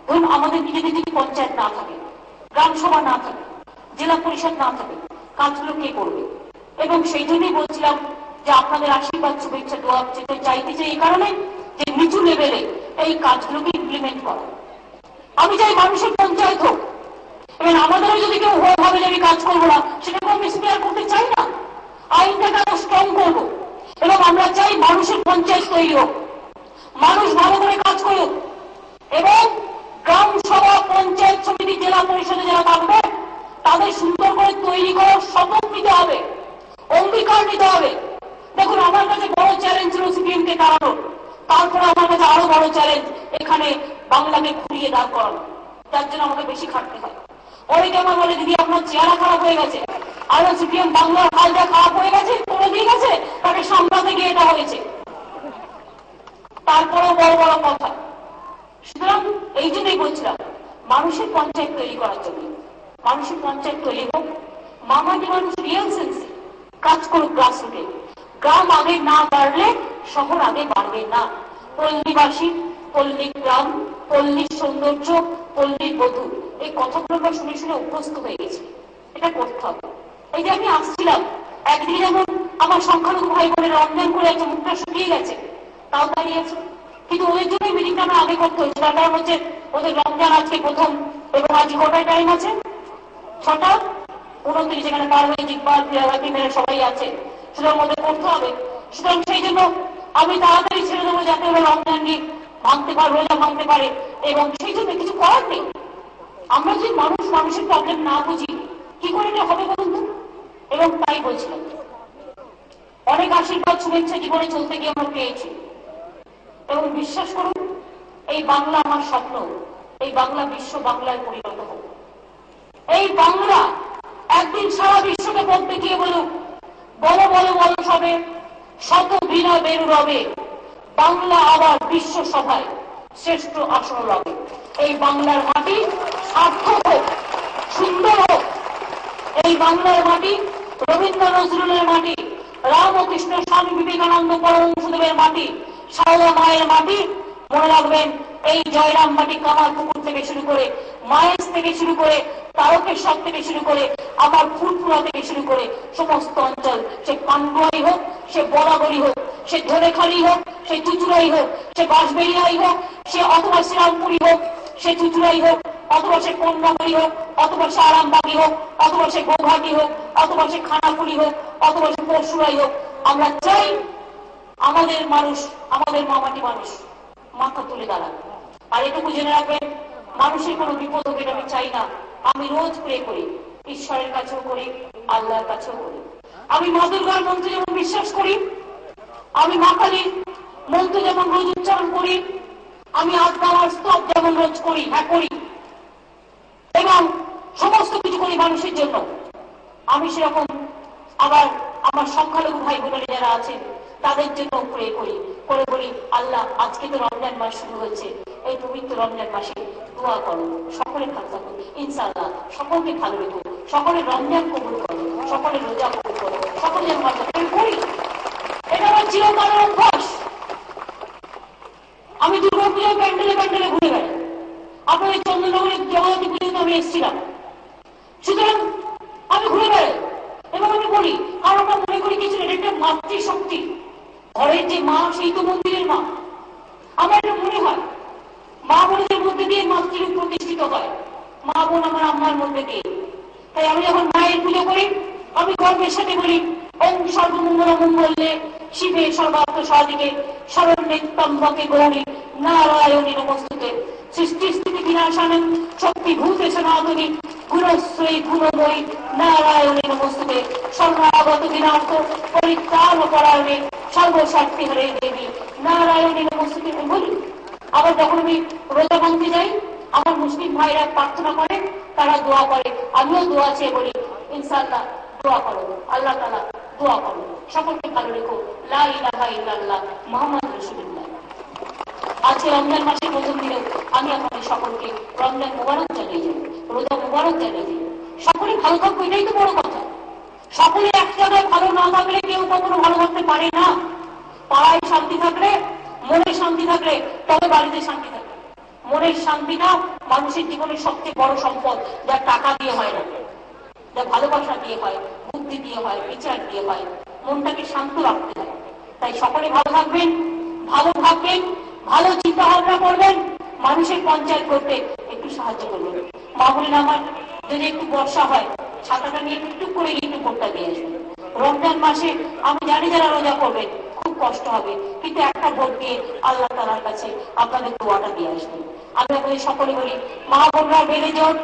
ধরুন আমাদের নিজেদের যদি পঞ্চায়েত না থাকে, গ্রাম সভা না থাকে, জেলা পরিষদ না থাকে, কাজগুলো কে করবে? এবং সেই জন্যই বলছিলাম যে আপনাদের আশীর্বাদ, শুভেচ্ছা, দোয়া চাইতে চাই এই কারণে যে নিচু লেভেলে এই কাজগুলোকে ইমপ্লিমেন্ট করা। আমি চাই মানুষের পঞ্চায়েত হোক, এবং আমাদেরও যদি কেউ ভাবে যে আমি কাজ করবো না, সেটাকে আমি স্পেয়ার করতে চাই না। আইনটাকে আরো স্ট্রং করবো এবং আমরা চাই মানুষের পঞ্চায়েত তৈরি হোক, মানুষ ভালো করে কাজ করুক এবং গ্রাম সভা, পঞ্চায়েত সমিতি, জেলা পরিষদে যারা থাকবে তাদের সুন্দর করে তৈরি করার শপথ নিতে হবে, অঙ্গীকার নিতে হবে। দেখুন, আমার কাছে বড় চ্যালেঞ্জ ছিল সিপিএমকে তাড়ানোর, তারপরে আমার কাছে আরো বড় চ্যালেঞ্জ এখানে বাংলাকে ঘুরিয়ে দাঁড় করানো, যার জন্য আমাকে বেশি খাটতে হয়। অনেকে আমার বলে, দিদি আপনার চেহারা খারাপ হয়ে গেছে, আর সিপিএম বাংলার হালটা খারাপ হয়ে গেছে, করে দিয়ে গেছে, তাকে সামলাতে গিয়ে এটা হয়েছে। তারপরেও বড় বড় কথা। সুতরাং এই জন্যই বলছিলাম মানুষের পঞ্চায়েত তৈরি করার জন্য, মানুষের পঞ্চায়েত তৈরি হোক, মামাটি মানুষ রিয়েল সেন্সে কাজ করুক গ্রাসরুটে। গ্রাম আগে না বাড়লে শহর আগে বাড়বে না। পল্লীবাসী, পল্লী গ্রাম, পল্লীর সৌন্দর্য, পল্লীর বধূ, এই কথাগুলো আমরা শুনে শুনে অভ্যস্ত হয়ে গেছি। এটা করতে হবে। এই যে আমি আসছিলাম, একদিকে যেমন আমার সংখ্যালঘু ভাই বোনের রমজান করে একটা মুখটা শুকিয়ে গেছে, তাও দাঁড়িয়েছে, কিন্তু ওদের জন্য মিটিংটা আমরা আগে করতে হচ্ছে। তার কারণ হচ্ছে ওদের রমজান আজকে প্রথম, এবং আজকে কটায় টাইম আছে? 6:29, যেখানে পারভেজ, ইকবাল, মেরে সবাই আছে, সুতরাং ওদের করতে হবে। সুতরাং সেই জন্য আমি তাড়াতাড়ি ছেড়ে দেবো, যাতে ওরা রমজান নিয়ে ভাঙতে পারে, রোজা ভাঙতে পারে। এবং সেই জন্য কিছু করার নেই। আমরা যদি মানুষের প্রবলেম না বুঝি, কি করে এটা হবে বলুন তো? এবং তাই বলছিলাম, অনেক আশীর্বাদ, শুভেচ্ছা জীবনে চলতে গিয়ে আমরা পেয়েছি। এবং বিশ্বাস করুন, এই বাংলা আমার স্বপ্ন, এই বাংলা বিশ্ব বাংলায় পরিণত হোক। এই বাংলা একদিন সারা বিশ্বকে বলতে গিয়ে বলুক, বলো বলো বলো সবে, শত বিনা বেরু রবে, বাংলা আবার বিশ্ব সভায় শ্রেষ্ঠ আসন রবে। এই বাংলার মাটি সার্থক হোক, সুন্দর হোক। এই বাংলার মাটি রবীন্দ্র নজরুলের মাটি, রামকৃষ্ণ স্বামী বিবেকানন্দ পরমহংসদেবের মাটি, সারদা মায়ের মাটি। মনে রাখবেন, এই জয়রাম মাটি কামার পুকুর থেকে শুরু করে, মায়েস থেকে শুরু করে, তারকেশ্বর থেকে শুরু করে, আমার ফুলপুরা থেকে শুরু করে সমস্ত অঞ্চল, সে পান্ডুয়াই হোক, সে বরাবরই হোক, সে ধরেখালি হোক, সে চুচুড়াই হোক, সে বাঁশবেড়িয়াই হোক, সে অথবা শ্রীরামপুরি হোক, সে চুচুড়াই হোক, অথবা সে কন্যাকুড়ি হোক, অথবা সে আরামবাগী হোক, অথবা সে গৌহাটি হোক, অথবা সে খানাকুড়ি হোক, অথবা সে পরশুরাই হোক, আমরা চাই আমাদের মানুষ, আমাদের মামাটি মানুষ মাথা তুলে দাঁড়ান। আর এটুকু জেনে রাখবেন, মানুষের কোনো বিপদ হোক এটা আমি চাই না। আমি রোজ প্রে করি, ঈশ্বরের কাছেও করি, আল্লাহর কাছেও করি। আমি মা দুর্গার মন্ত্রে যেমন বিশ্বাস করি, আমি মা কালীর মন্ত্র যেমন রোজ উচ্চারণ করি, আমি আজকাল স্তব যেমন রোজ করি, হ্যাঁ করি, এবং সমস্ত কিছু করি মানুষের জন্য। আমি সেরকম আবার আমার সংখ্যালঘু ভাই বোনেরা যারা আছেন তাদের জন্য প্রে করি, করে বলি, আল্লাহ আজকে তো রমজান মাস শুরু হয়েছে, এই পবিত্র রমজান মাসে দোয়া করো, সকলে ভালো থাকো, ইনশাআল্লাহ সকলকে ভালো রেখো, সকলের রমজান কবুল করো, সকলের রোজা কবুল করো, সকলের ভালো করি। এটা আমার চিরকালের অভ্যাস। আমি দুর্গাপূজায় প্যান্ডেলে প্যান্ডেলে ঘুরে বেড়াই, আপনাদের চন্দ্রনগরের জগন্নাথী পুজোতে আমি এসেছিলাম। সুতরাং আমি ঘুরে বেড়াই এবং আমি বলি, আর আমরা মনে করি কিছু এটা একটা মাতৃশক্তি, ঘরের যে মা সেই তো মন্দিরের মা। আমার এটা মনে হয় মা বোনদের মধ্যে দিয়ে মাতৃরূপ প্রতিষ্ঠিত হয়। মা বোন আমার আম্মার মধ্যে কে? তাই আমি যখন মায়ের পুজো করি আমি গর্বের সাথে বলি ওম সর্বমঙ্গল মঙ্গলে শিবে সর্বার্থ সাধিকে শরণ্যে ত্র্যম্বকে গৌরী নারায়ণী নমস্তুতে সৃষ্টি স্থিতি বিনাশানং শক্তিভূতে সনাতনী গুণশ্রী গুণময়ী নারায়ণী নমস্তুতে শরণাগত দিনার্থ পরিত্রাণ পরায়ণে সর্বশক্তি হরে দেবী নারায়ণী নমস্তুতে বলি। আবার যখন আমি রোজা ভাঙতে যাই আমার মুসলিম ভাইরা প্রার্থনা করে, তারা দোয়া করে, আমিও দোয়া চেয়ে বলি ইনশাআল্লাহ দোয়া করো, আল্লাহ তাআলা দোয়া করো, সকলকে ভালো রেখো, লা ইলাহা ইল্লাল্লাহ মুহাম্মদ রাসূলুল্লাহ। আজকে রমজান মাসের প্রথম দিনে আমি আপনাদের সকলকে রমজান মুবারক জানিয়ে যাই, রোজা মুবারক জানিয়ে যাই। সকলে ভালো থাকবো, এটাই তো বড় কথা। সকলে এক জায়গায় ভালো না থাকলে কেউ কখনো ভালো থাকতে পারে না। পাড়ায় শান্তি থাকলে, মনে শান্তি থাকলে তবে বাড়িতে শান্তি থাকবে। মনের শান্তিটা মানুষের জীবনের সবচেয়ে বড় সম্পদ, যা টাকা দিয়ে হয় না, যা ভালোবাসা দিয়ে হয়, বুদ্ধি দিয়ে হয়, বিচার দিয়ে হয়। মনটাকে শান্ত রাখতে হয়। তাই সকলে ভালো থাকবেন, ভালো থাকবেন, ভালো চিন্তা ভাবনা করবেন, মানুষের পঞ্চায়েত করতে একটু সাহায্য করবেন। মা বলেন আমার যদি একটু বর্ষা হয় ছাতাটা নিয়ে একটু করে একটু ভোটটা দিয়ে আসবেন। রমজান মাসে আমি জানি যারা রোজা করবেন খুব কষ্ট হবে, কিন্তু একটা ভোট দিয়ে আল্লাহ তাআলার কাছে আপনাদের দোয়াটা দিয়ে আসবেন। আমি আপনাদের সকলে বলি মা বোনরা বেড়ে যান,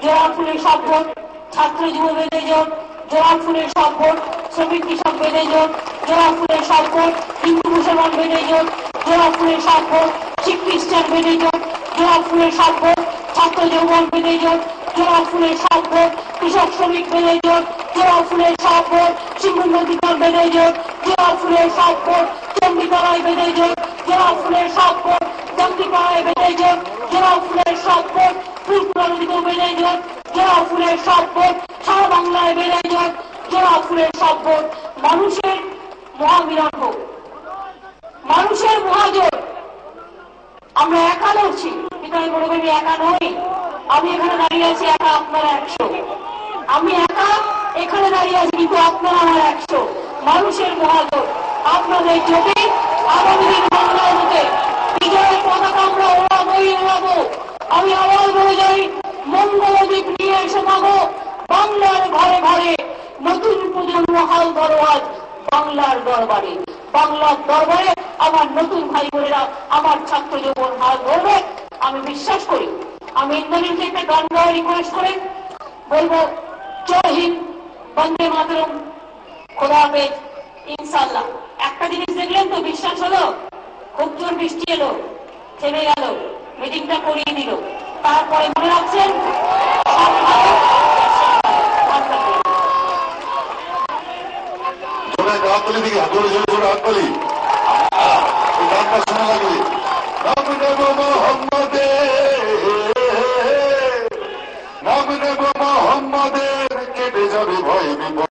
জোড়া ফুলের সব ভোট, ছাত্র যুব বেঁধে যান, জোড়া ফুলের সব ভোট, শ্রমিক কৃষক বেঁধে যান, জোড়া ফুলের সব ভোট, হিন্দু মুসলমান বেঁধে যান, জোড়া ফুলের সব ভোট, শিখ খ্রিস্টান বেঁধে যান, জোড়া ফুলের সব ভোট, ছাত্র যুবক বেঁধে যান, জোড়া ফুলের সব ভোট, কৃষক শ্রমিক বেঁধে যান, জোড়া ফুলের সব ভোট, সিংহ নদীকার বেঁধে যান, জোড়া ফুলের সব ভোট, চণ্ডীপাড়ায় বেঁধে যান, জোড়া ফুলের সব ভোট, চণ্ডীপাড়ায় বেঁধে যান, জোড়া ফুলের সব ভোট, ফুলপুরা নদীতেও বেঁধে যান, জোড়া ফুলের সব ভোট, সারা বাংলায় বেঁধে যান, জোড়া ফুলের সব ভোট। মানুষের মহামিলন হোক, মানুষের মহাজোট। আমরা একা লড়ছি, কিন্তু আমি মনে করি একা নই। আমি এখানে দাঁড়িয়ে আছি, একা আপনারা 100। আমি একা এখানে দাঁড়িয়ে আছি, কিন্তু আপনারা আমার 100। মানুষের মহাজোট, আপনাদের জোটে আগামী দিন বাংলার বুকে বিজয়ের পতাকা আমরা ওড়াবোই ওড়াবো। আমি আবার বলে যাই, মঙ্গলদ্বীপ নিয়ে এসে মাগো বাংলার ঘরে ঘরে, নতুন প্রজন্ম হাল ধরো আজ বাংলার দরবারে। বাংলার দরবারে আমার নতুন ভাই বোনেরা, আমার ছাত্র যুবক হাল ধরবে। আমি বিশ্বাস করি। আমি ইন্দ্রনীলকে একটা গান গাওয়া রিকোয়েস্ট করে বলবো, জয় হিন্দ, বন্দে মাতরম, খোদা হাফেজ, ইনশাআল্লাহ। একটা জিনিস দেখলেন তো, বিশ্বাস হলো? খুব জোর বৃষ্টি এলো, থেমে গেল, মিটিংটা করিয়ে দিল। তারপরে মনে রাখছেন হাততালি দিকে জোরে জোরে জোরে হাততালি, গানটা শোনা লাগবে। নাম নেব মোহাম্মদের, নাম নেব মোহাম্মদের, কেটে যাবে ভয় বিপদ।